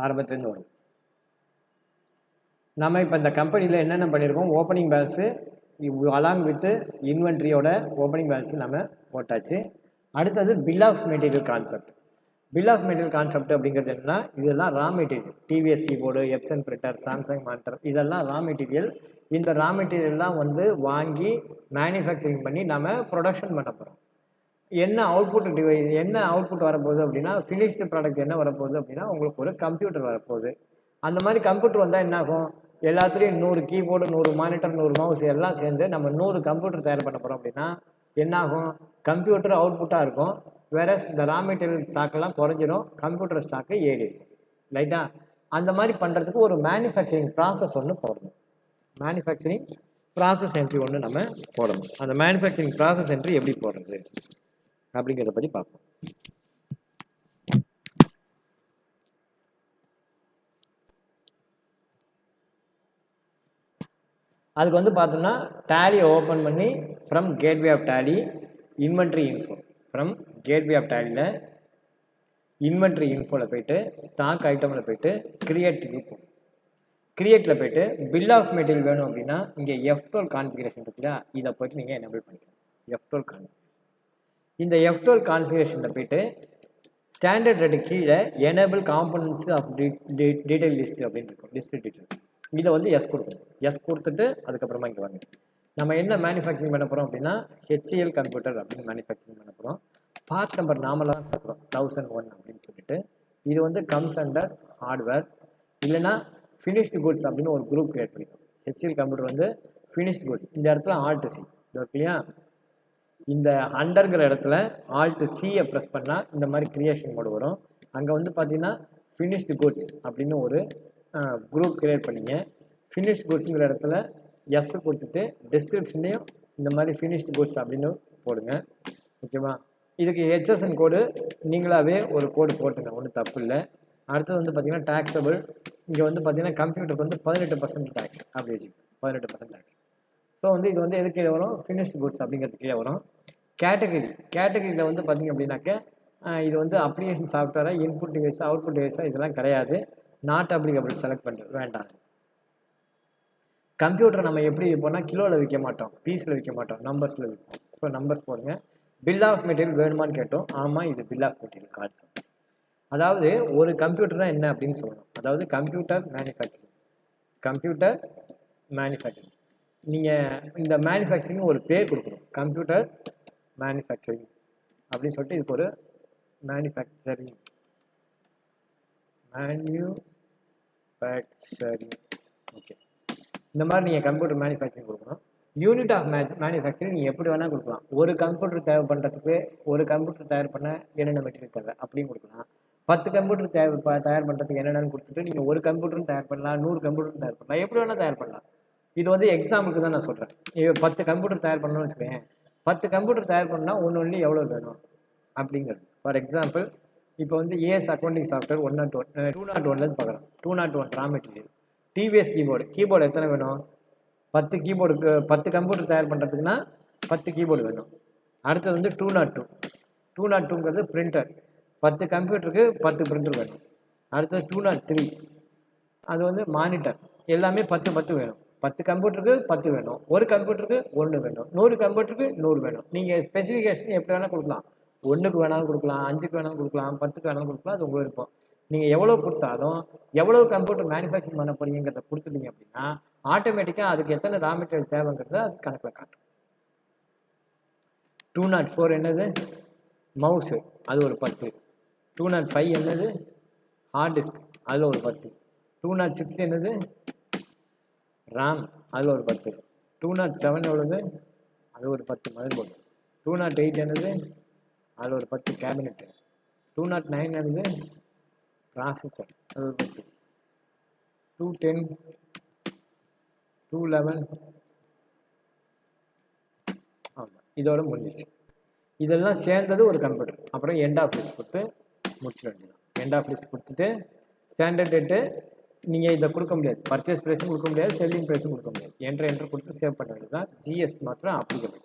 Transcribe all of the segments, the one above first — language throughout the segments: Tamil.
ஆரம்பத்துலேருந்து வரும். நம்ம இப்போ இந்த கம்பெனியில் என்னென்ன பண்ணியிருக்கோம், ஓப்பனிங் பேலன்ஸு அலாங் வித் இன்வென்ட்ரியோட ஓப்பனிங் பேலன்ஸு நம்ம போட்டாச்சு. அடுத்தது bill of material concept. Bill of material concept அப்படிங்கிறது என்னன்னா, இதெல்லாம் raw material. TVS keyboard, Epson printer, Samsung monitor, இதெல்லாம் ரா மெட்டீரியல். இந்த ரா மெட்டீரியல்லாம் வந்து வாங்கி மேனுஃபேக்சரிங் பண்ணி நம்ம ப்ரொடக்ஷன் பண்ண போகிறோம். என்ன அவுட்புட் டிவைஸ், என்ன அவுட்புட் வரப்போகுது அப்படின்னா, ஃபினிஷ்டு ப்ராடக்ட் என்ன வரப்போகுது அப்படின்னா, உங்களுக்கு ஒரு கம்ப்யூட்டர் வரப்போகுது. அந்த மாதிரி கம்ப்யூட்டர் வந்தால் என்ன ஆகும், எல்லாத்துலேயும் 100 கீபோர்டு, 100 மானிட்டர், 100 மவுஸ் எல்லாம் சேர்ந்து நம்ம 100 கம்ப்யூட்டர் தயார் பண்ண போகிறோம் அப்படின்னா என்ன ஆகும், கம்ப்யூட்டர் அவுட்புட்டாக இருக்கும். வேற இந்த ரா மெட்டீரியல் ஸ்டாக்கெல்லாம் குறைஞ்சிடும், கம்ப்யூட்டர் ஸ்டாக்கு ஏறிடும். ரைட்டா? அந்த மாதிரி பண்ணுறதுக்கு ஒரு மேனுஃபேக்சரிங் ப்ராசஸ் ஒன்று போடணும். மேனுஃபேக்சரிங் ப்ராசஸ் என்ட்ரி ஒன்று நம்ம போடணும். அந்த மேனுஃபேக்சரிங் ப்ராசஸ் என்ட்ரி எப்படி போடுறது அப்படிங்கிறத பற்றி பார்ப்போம். அதுக்கு வந்து பார்த்தோம்னா டேலியை ஓப்பன் பண்ணி from Gateway of Tally inventory info, from Gateway of டேலியில் இன்வென்ட்ரி இன்ஃபோவில் போயிட்டு ஸ்டாக் ஐட்டமில் போயிட்டு கிரியேட் இருக்கும். கிரியேட்டில் போயிட்டு பில் ஆஃப் மெட்டீரியல் வேணும் அப்படின்னா இங்கே F12 கான்ஃபிகரேஷன் இருக்குல்ல, இதை போய்ட்டு நீங்கள் எனேபிள் பண்ணிக்கலாம். F12 configuration. இந்த F12 கான்ஃபிகரேஷனில் போயிட்டு ஸ்டாண்டர்ட் ரேட்டு கீழே enable components of detail list அப்படின்னு இருக்கும். லிஸ்ட் டீடைல் இதை வந்து எஸ் கொடுக்கணும். எஸ் கொடுத்துட்டு அதுக்கப்புறமா இங்கே வாங்க. நம்ம என்ன மேனுஃபேக்சரிங் பண்ண போகிறோம் அப்படின்னா HCL கம்ப்யூட்டர் அப்படின்னு மேனுஃபேக்சரிங் பண்ண போகிறோம். பார்ட் நம்பர் நாமளாக தான் பார்க்குறோம் 1001 அப்படின்னு சொல்லிட்டு. இது வந்து கம்ஸ் அண்டர் ஹார்ட்வேர், இல்லைன்னா ஃபினிஷ்டு குட்ஸ் அப்படின்னு ஒரு குரூப் கிரியேட் பண்ணிக்கணும். HCL கம்ப்யூட்டர் வந்து ஃபினிஷ்டு குட்ஸ். இந்த இடத்துல ஆல்ட் சி ஓகேயா, இந்த அண்டர்கிற இடத்துல ஆல்ட் சியை ப்ரெஸ் பண்ணால் இந்த மாதிரி கிரியேஷன் மோடு வரும். அங்கே வந்து பார்த்தீங்கன்னா ஃபினிஷ்டு குட்ஸ் அப்படின்னு ஒரு குரூப் கிரியேட் பண்ணிங்க. ஃபினிஷ் குட்ஸுங்கிற இடத்துல எஸ் கொடுத்துட்டு டிஸ்கிரிப்ஷன்லேயும் இந்த மாதிரி ஃபினிஷ்டு குட்ஸ் அப்படின்னு போடுங்க. ஓகேவா? இதுக்கு HSN கோடு நீங்களாகவே ஒரு கோடு போட்டுங்க, ஒன்றும் தப்பு இல்லை. அடுத்தது வந்து பார்த்தீங்கன்னா டேக்ஸபிள். இங்கே வந்து பார்த்தீங்கன்னா கம்ப்யூட்டருக்கு வந்து 18% டேக்ஸ் அப்படி வச்சு 18% டேக்ஸ். ஸோ வந்து இது வந்து எது கீழே வரும், ஃபினிஷ்டு குட்ஸ் அப்படிங்கிறது கீழே வரும். கேட்டகரியில் வந்து பார்த்தீங்க அப்படின்னாக்க இது வந்து அப்ளிகேஷன் சாஃப்ட்வேராக இன்புட் டிவைஸா அவுட்புட் டிவைஸா இதெல்லாம் கிடையாது. நாட் அப்ளிகபிள் செலக்ட் பண்ணுறது வேண்டாம். கம்ப்யூட்டர் நம்ம எப்படி விற்போம்னா கிலோவில் விற்க மாட்டோம், பீஸில் விற்க மாட்டோம், நம்பர்ஸில் விற்போம். ஸோ நம்பர்ஸ் போடுங்க. பில் ஆஃப் மெட்டீரியல் வேணுமான்னு கேட்டோம். ஆமாம், இது பில் ஆஃப் மெட்டீரியல் கார்ட்ஸ். அதாவது ஒரு கம்ப்யூட்டர்னா என்ன அப்படின்னு சொல்லணும். அதாவது கம்ப்யூட்டர் மேனுஃபேக்சரிங். நீங்கள் இந்த மேனுஃபேக்சரிங் ஒரு பேர் கொடுக்கணும். கம்ப்யூட்டர் மேனுஃபேக்சரிங் அப்படின்னு சொல்லிட்டு இதுக்கு ஒரு மேனுஃபேக்சரிங் ஓகே, இந்த மாதிரி நீங்கள் கம்ப்யூட்டர் மேனுஃபேக்சரிங் கொடுக்கணும். யூனிட் ஆஃப் மேனுஃபேக்சரிங் நீங்கள் எப்படி வேணால் கொடுக்கலாம். ஒரு கம்ப்யூட்டர் தேவை பண்ணுறதுக்கு ஒரு கம்ப்யூட்டர் தயார் பண்ண என்னென்ன மெட்டீரியல் தேவை அப்படின்னு கொடுக்கலாம். 10 கம்ப்யூட்டர் தயார் பண்ணுறதுக்கு என்னென்னு கொடுத்துட்டு நீங்கள் ஒரு கம்ப்யூட்டரும் தயார் பண்ணலாம், 100 கம்ப்யூட்டரும் தயார் பண்ணலாம், எப்படி வேணால் தயார் பண்ணலாம். இது வந்து எக்ஸாம்பிளுக்கு தான் நான் சொல்கிறேன். 10 கம்ப்யூட்டர் தயார் பண்ணணும்னு வச்சுக்கோங்க. 10 கம்ப்யூட்டர் தயார் பண்ணால் ஒன்று எவ்வளோ வேணும் அப்படிங்கிறது. ஃபார் எக்ஸாம்பிள் இப்போ வந்து ஏஎஸ் அக்கௌண்டிங் சாஃப்ட்வேர் 201 பார்க்குறோம். 201 ரா மெட்டீரியல். டிவிஎஸ் கீபோர்டு எத்தனை வேணும், 10 கீபோர்டுக்கு 10 கம்ப்யூட்டர் தயார் பண்ணுறதுக்குன்னா 10 கீபோர்டு வேணும். அடுத்தது வந்து 202ங்கிறது பிரிண்டர். 10 கம்ப்யூட்டருக்கு 10 பிரிண்டர் வேணும். அடுத்தது 203 அது வந்து மானிட்டர். எல்லாமே 10 வேணும். 10 கம்ப்யூட்டருக்கு 10 வேணும், ஒரு கம்ப்யூட்டருக்கு 1 வேணும், 100 கம்ப்யூட்டருக்கு 100 வேணும். நீங்கள் ஸ்பெசிஃபிகேஷன் எப்படி வேணால் கொடுக்கலாம். 1க்கு வேணாலும் கொடுக்கலாம், 5க்கு வேணாலும் கொடுக்கலாம், 10க்கு வேணாலும் கொடுக்கலாம். அது உங்கள் விருப்பம். நீங்கள் எவ்வளோ கொடுத்தாலும் எவ்வளோ கம்ப்யூட்டர் மேனுஃபேக்சரிங் பண்ண போறீங்கிறத கொடுத்துட்டீங்க அப்படின்னா ஆட்டோமேட்டிக்காக அதுக்கு எத்தனை ரா மெட்டீரியல் தேவைங்கிறத அது கணக்கில் காட்டும். 204 என்னது, மவுஸு, அது ஒரு 10. 205 என்னது, ஹார்ட் டிஸ்க், அதில் ஒரு 10. 206 என்னது, RAM, அதில் ஒரு 10. 207 எவ்வளவு, அது ஒரு 10 மதர் போர்டு. 208 என்னது, அதில் ஒரு 10 கேபினெட்டு. 209 என்னது, ப்ராசஸர், அது ஒரு 10. 210, 211, ஆமாம், இதோட முடிஞ்சிச்சு. இதெல்லாம் சேர்ந்தது ஒரு கம்ப்யூட்டர். அப்புறம் எண்ட் ஆஃப் லிஸ்ட் கொடுத்து முடிச்சிட வேண்டியதான். எண்ட் ஆஃப் லிஸ்ட் கொடுத்துட்டு ஸ்டாண்டர்ட் டேட்டு நீங்கள் இதை கொடுக்க முடியாது, பர்ச்சேஸ் ப்ரைஸும் கொடுக்க முடியாது, செல்லிங் ப்ரைஸும் கொடுக்க முடியாது. என்ட்ரு கொடுத்து சேவ் பண்ண வேண்டியது தான். ஜிஎஸ்டி மாத்திரம் அப்ளிகபிள்.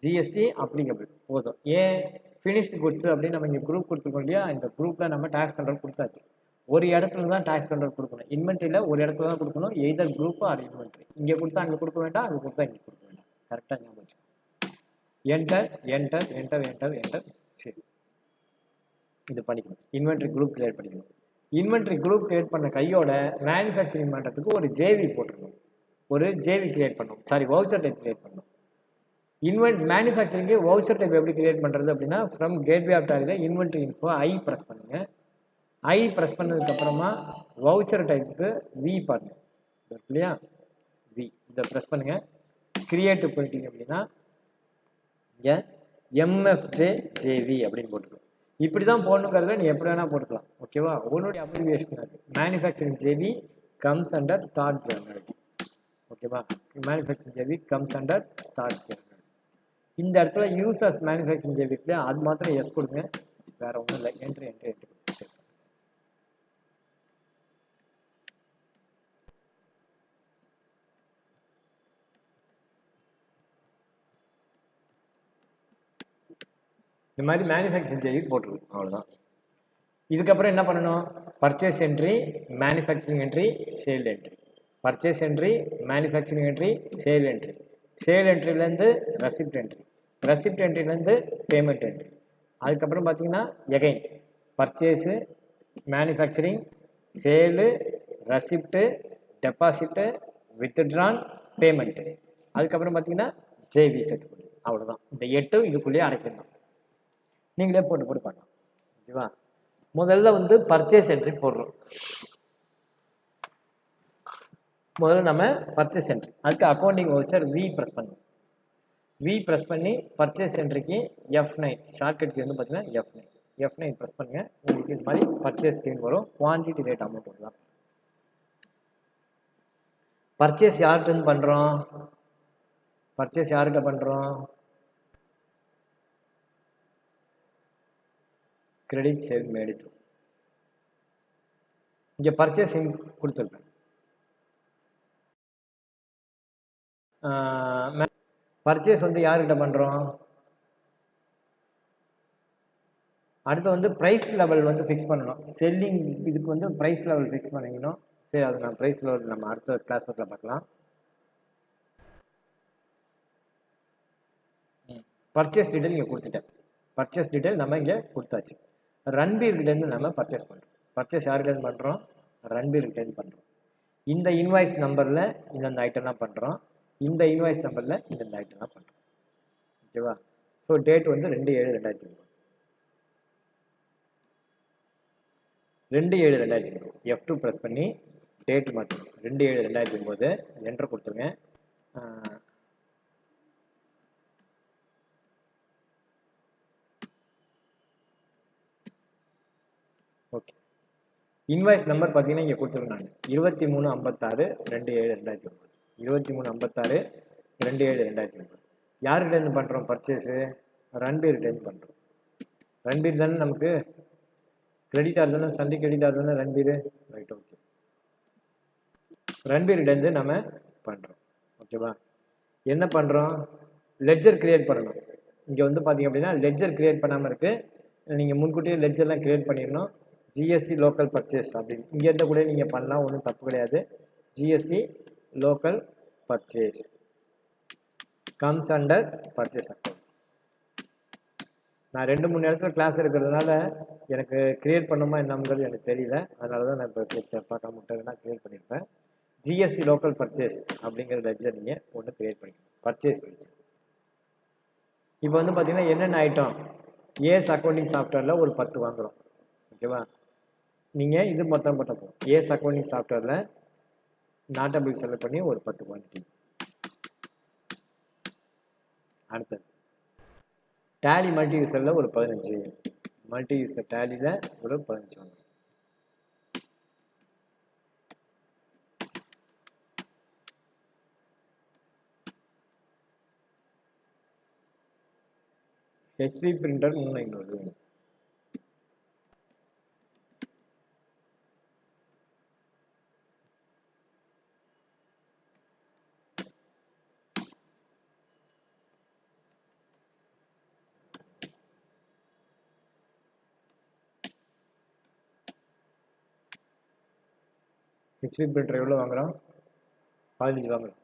ஜிஎஸ்டி அப்ளிகபிள் போதும். ஏன் ஃபினிஷ்டு குட்ஸ் அப்படின்னு நம்ம இங்கே குரூப் கொடுத்துருக்கோம் இல்லையா, இந்த குரூப்பில் நம்ம டேக்ஸ் கண்ட்ரோல் கொடுத்தாச்சு. ஒரு இடத்துல தான் டேக்ஸ் கண்ட்ரோல் கொடுக்கணும். இன்வென்ட்ரியில் ஒரு இடத்துல தான் கொடுக்கணும், எய்தர் குரூப் ஆர் இன்வென்ட்ரி. இங்கே கொடுத்தா அங்கே கொடுக்க வேண்டாம், அங்கே கொடுத்தா இங்கே கொடுக்க வேண்டாம். கரெக்டாக ஞாபகம் வச்சுக்கணும். Enter enter enter enter enter. சரி, இது பண்ணிக்கணும். இன்வென்ட்ரி குரூப் கிரியேட் பண்ணிக்கணும். இன்வென்ட்ரி குரூப் கிரியேட் பண்ண கையோட மேனுஃபேக்சரிங் பண்ணுறதுக்கு ஒரு ஜேவி போட்டுருக்கணும். ஒரு ஜேவி கிரியேட் பண்ணணும், சாரி வவுச்சர் டைப் கிரியேட் பண்ணணும். மேனுஃபேக்சரிங்கு வவுச்சர் டைப் எப்படி கிரியேட் பண்ணுறது அப்படின்னா, ஃப்ரம் கேட்வே ஆஃப் டேலியில் இன்வென்ட்ரி இன்ஃபோ ஐ ப்ரெஸ் பண்ணுங்க. ஐ ப்ரெஸ் பண்ணதுக்கப்புறமா வவுச்சர் டைப்புக்கு வி பாருங்க இல்லையா, வி இதை ப்ரெஸ் பண்ணுங்க. கிரியேட் போயிட்டீங்க அப்படின்னா இங்கே எம்எஃப்ஜே ஜேவி அப்படின்னு போட்டுக்கலாம். இப்படி தான் போடணுங்கிறத நீ எப்படி வேணால் போட்டுக்கலாம். ஓகேவா, உன்னுடைய அப்ரிவியேஷன் அது. Manufacturing JV comes under start journal. ஓகேவா, manufacturing JV comes under start journal. இந்த இடத்துல யூசர்ஸ் மேனுஃபேக்சரிங் ஜேவி இருக்கு, அது மாத்திரம் எஸ் கொடுங்க, வேற ஒன்றும் இல்லை. Entry entry entry. இந்த மாதிரி மேனுஃபேக்சரிங் ஜேவி போட்டுருக்கும், அவ்வளோதான். இதுக்கப்புறம் என்ன பண்ணணும், purchase entry, manufacturing entry, sale entry. Purchase entry, manufacturing entry, sale entry. Sale என்ட்ரிலேருந்து ரெசிப்ட் என்ட்ரி, ரெசிப்ட் என்ட்ரிலேருந்து பேமெண்ட் என்ட்ரி. அதுக்கப்புறம் பார்த்தீங்கன்னா again purchase, manufacturing, sale, receipt, deposit, withdrawn, payment. அதுக்கப்புறம் பார்த்தீங்கன்னா ஜேவி சேர்த்துக்கணும். அவ்வளோதான். இந்த 8 இதுக்குள்ளேயே அடைக்கணும். நீங்களே போட்டு போட்டு பண்ணலாம். ஓகேவா, முதல்ல வந்து பர்ச்சேஸ் என்ட்ரி போடுறோம். முதல்ல நம்ம பர்ச்சேஸ் என்ட்ரி, அதுக்கு அக்கௌண்டிங் வவுச்சர் வி ப்ரெஸ் பண்ணுவோம். வி ப்ரெஸ் பண்ணி பர்ச்சேஸ் என்ட்ரிக்கு F9 ஷார்ட்கட் வந்து பார்த்தீங்கன்னா F9 ப்ரெஸ் பண்ணுங்க. உங்களுக்கு இது மாதிரி பர்ச்சேஸ் ஸ்க்ரீன் வரும். குவான்டிட்டி ரேட் அமௌண்ட் வரலாம். பர்ச்சேஸ் யார்கிட்ட பண்ணுறோம், பர்ச்சேஸ் யார்கிட்ட பண்ணுறோம், கிரெடிட் சேல் மேடு. இங்கே பர்ச்சேசிங் கொடுத்துருக்கேன். பர்ச்சேஸ் வந்து யார்கிட்ட பண்ணுறோம், அடுத்து வந்து ப்ரைஸ் லெவல் வந்து ஃபிக்ஸ் பண்ணணும். செல்லிங் இதுக்கு வந்து ப்ரைஸ் லெவல் ஃபிக்ஸ் பண்ணிக்கணும். சரி, அது நான் ப்ரைஸ் லெவல் நம்ம அடுத்த கிளாஸில் பார்க்கலாம். பர்ச்சேஸ் டீட்டெயில் இங்கே கொடுத்துட்டேன். பர்ச்சேஸ் டீட்டெயில் நம்ம இங்கே கொடுத்தாச்சு. ரன்பீர்கிட்டேருந்து நம்ம பர்ச்சேஸ் பண்ணுறோம். பர்ச்சேஸ் யார்கிட்டேருந்து பண்ணுறோம், ரன்பீர்கிட்டேருந்து பண்ணுறோம். இந்த இன்வாய்ஸ் நம்பரில் இந்தந்த ஐட்டம்லாம் பண்ணுறோம், இந்த இன்வாய்ஸ் நம்பரில் இந்தந்த ஐட்டம்லாம் பண்ணுறோம். ஓகேவா, ஸோ டேட் வந்து 2/7/2009. 2/7/2009 F2 ப்ரெஸ் பண்ணி டேட் மாற்றணும். 2/7/2009 என்ட்ரு கொடுத்துருங்க. ஓகே, இன்வாய்ஸ் நம்பர் பார்த்தீங்கன்னா இங்கே கொடுத்துருக்காங்க 2356/2/7/2009. 2356/2/7/2009. யார்கிட்டேருந்து பண்ணுறோம் பர்ச்சேஸு, ரன்பீர்கிட்டேருந்து பண்ணுறோம். ரன்பீர் தானே நமக்கு கிரெடிட்டார் தானே, சண்டே கிரெடிட்டார் தானே ரன்பீர். ரைட், ஓகே, ரன்பீர்கிட்டேருந்து நம்ம பண்ணுறோம். ஓகேவா, என்ன பண்ணுறோம், லெட்ஜர் கிரியேட் பண்ணணும். இங்கே வந்து பார்த்தீங்க அப்படின்னா லெட்ஜர் கிரியேட் பண்ணாமல் இருக்குது. நீங்கள் முன்கூட்டியே லெட்ஜர்லாம் கிரியேட் பண்ணிடணும். ஜிஎஸ்டி லோக்கல் பர்ச்சேஸ் அப்படின்னு இங்கேருந்து கூட நீங்கள் பண்ணலாம், ஒன்றும் தப்பு கிடையாது. GST local purchase comes under purchase account. நான் 2-3 இடத்துல கிளாஸ் இருக்கிறதுனால எனக்கு கிரியேட் பண்ணுமா என்னங்கிறது எனக்கு தெரியல, அதனால தான் நான் இப்போ பார்க்காம விட்டதுன்னா கிரியேட் பண்ணியிருப்பேன். ஜிஎஸ்டி லோக்கல் பர்ச்சேஸ் அப்படிங்கிற லெட்ஜர் நீங்கள் ஒன்று கிரியேட் பண்ணிக்கணும், பர்ச்சேஸ் லெட்ஜர். இப்போ வந்து பார்த்தீங்கன்னா என்னென்ன ஐட்டம், ஏஎஸ் அக்கௌண்டிங் சாஃப்ட்வேரில் ஒரு 10 வாங்குகிறோம். ஓகேவா, நீங்கள் இது மொத்தம் போட்ட போகும். ஏஎஸ் அக்கௌண்டிங் சாஃப்ட்வேரில் நாட்டபிள் செலக்ட் பண்ணி ஒரு 10 குவான்டிட்டி. அடுத்தது டேலி மல்டி யூசரில் ஒரு 15, மல்டி யூசர் டேலியில் ஒரு 15 வாங்குகிறோம். HP printer 3500. ஹெச்பி பிரிண்டர் எவ்வளோ வாங்குகிறோம்? 15 வாங்குகிறோம்.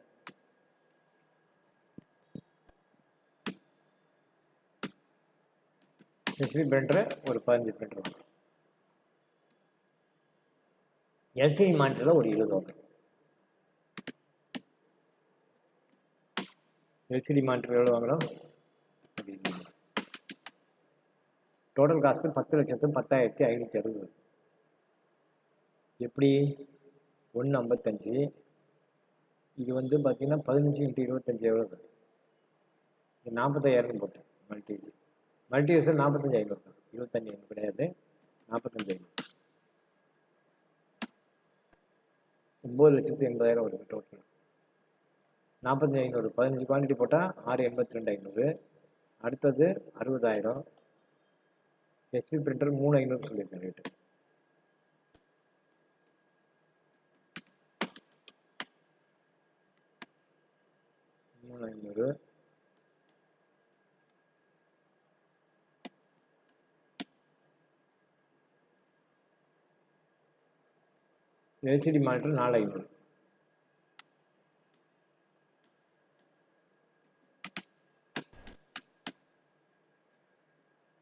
ஹெச்பி பிரிண்டர் ஒரு 15 பிரிண்டர் வாங்குகிறோம். எல்சிடி மானிட்டரில் ஒரு 20 வாங்குகிறோம். எல்சிடி மானிட்டர் எவ்வளோ வாங்குகிறோம்? Total cost 10,10,560. எப்படி? 1,55. இது வந்து பார்த்தீங்கன்னா 15 × 25 எவ்வளோ? இது 45,000 போட்டேன். மல்டியூஸில் 45,500 தான். 25,500 கிடையாது, 45,500. 9,80,000 வருது டோட்டல். 45,500 15 குவான்டிட்டி போட்டால் 6,82,500. அடுத்தது 60,000. ஹெச்பி பிரிண்டர் 3,500 சொல்லியிருக்கேன் ரேட்டு. LCD monitor 4,500.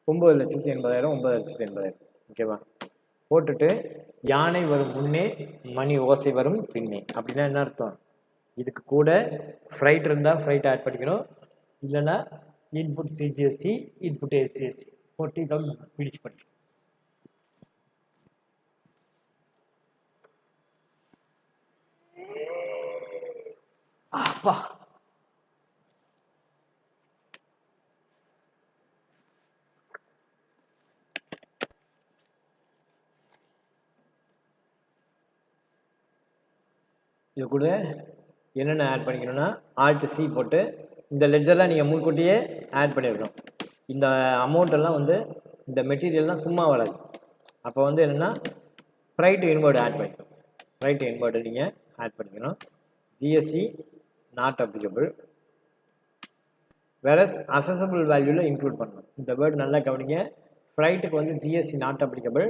$9,80,000 $9,80,000. ஓகேவா? போட்டுட்டு யானை வரும் முன்னே மணி ஓசை வரும் பின்னே அப்படின்னா என்ன அர்த்தம்? இதுக்கு கூட ஃப்ரைட் இருந்தால் ஃப்ரைட் ஆட் பண்ணிக்கணும், இல்லைன்னா இன்புட் சிஜிஎஸ்டி இன்புட் எஸ்ஜிஎஸ்டி போட்டு தான் ஃபினிஷ் பண்ணி. அப்பா இது கூட என்னென்ன ஆட் பண்ணிக்கணும்னா Alt C போட்டு இந்த லெட்ஜர்லாம் நீங்கள் முன்கூட்டியே ஆட் பண்ணிடணும். இந்த அமௌண்ட்டெல்லாம் வந்து இந்த மெட்டீரியல்லாம் சும்மா வராது. அப்போ வந்து என்னென்னா ஃப்ரைட் இன்வெர்ட் ஆட் பண்ணிக்கணும். ஃப்ரைட் இன்வெர்ட் நீங்கள் ஆட் பண்ணிக்கணும். GST not applicable. வேற அசசபிள் வேல்யூவில் இன்க்ளூட் பண்ணணும். இந்த வேர்டு நல்லா கவனிங்க. ஃப்ரைட்டுக்கு வந்து ஜிஎஸ்டி நாட் அப்ளிகபிள்,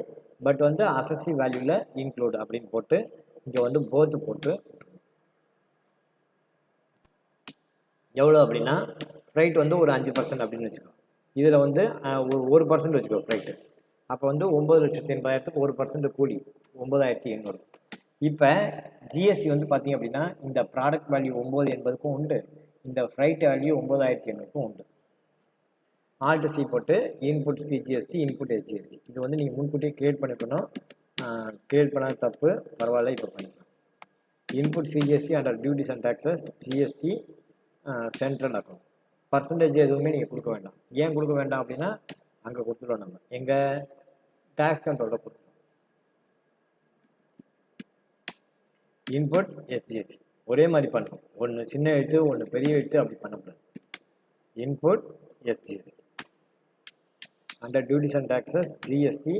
பட் வந்து அசசி வேல்யூவில் இன்க்ளூட் அப்படின்னு போட்டு இங்கே வந்து போத்து போட்டு எவ்வளோ அப்படின்னா ஃப்ரைட் வந்து ஒரு 5% அப்படின்னு வச்சுக்கோ. இதில் வந்து ஒரு 1% வச்சுக்கோ ஃப்ரைட்டு. அப்போ வந்து 9,80,000க்கு 1% கூலி 9,800. இப்போ ஜிஎஸ்டி வந்து பார்த்தீங்க அப்படின்னா இந்த ப்ராடக்ட் வேல்யூ 980க்கும் உண்டு, இந்த ஃப்ரைட் வேல்யூ 9,800க்கும் உண்டு. Alt C போட்டு இன்புட் சிஜிஎஸ்டி இன்புட் எஸ்ஜிஎஸ்டி இது வந்து நீங்கள் முன்கூட்டியே கிரியேட் பண்ணிக்கணும். கிரியேட் பண்ணாத தப்பு, பரவாயில்ல, இப்போ பண்ணிக்கலாம். Input CGST under duties and taxes GST central account. Percentage எதுவுமே நீங்கள் கொடுக்க வேண்டாம். ஏன் கொடுக்க வேண்டாம் அப்படின்னா அங்கே கொடுத்துருவோம், நம்ம எங்கள் டேக்ஸ் கண்ட்ரோலில் கொடுத்துருவோம். இன்புட் எஸ்ஜிஎஸ்டி ஒரே மாதிரி பண்ணணும். ஒன்று சின்ன எழுத்து ஒன்று பெரிய எழுத்து அப்படி பண்ணக்கூடாது. Input SGST under duties and taxes GST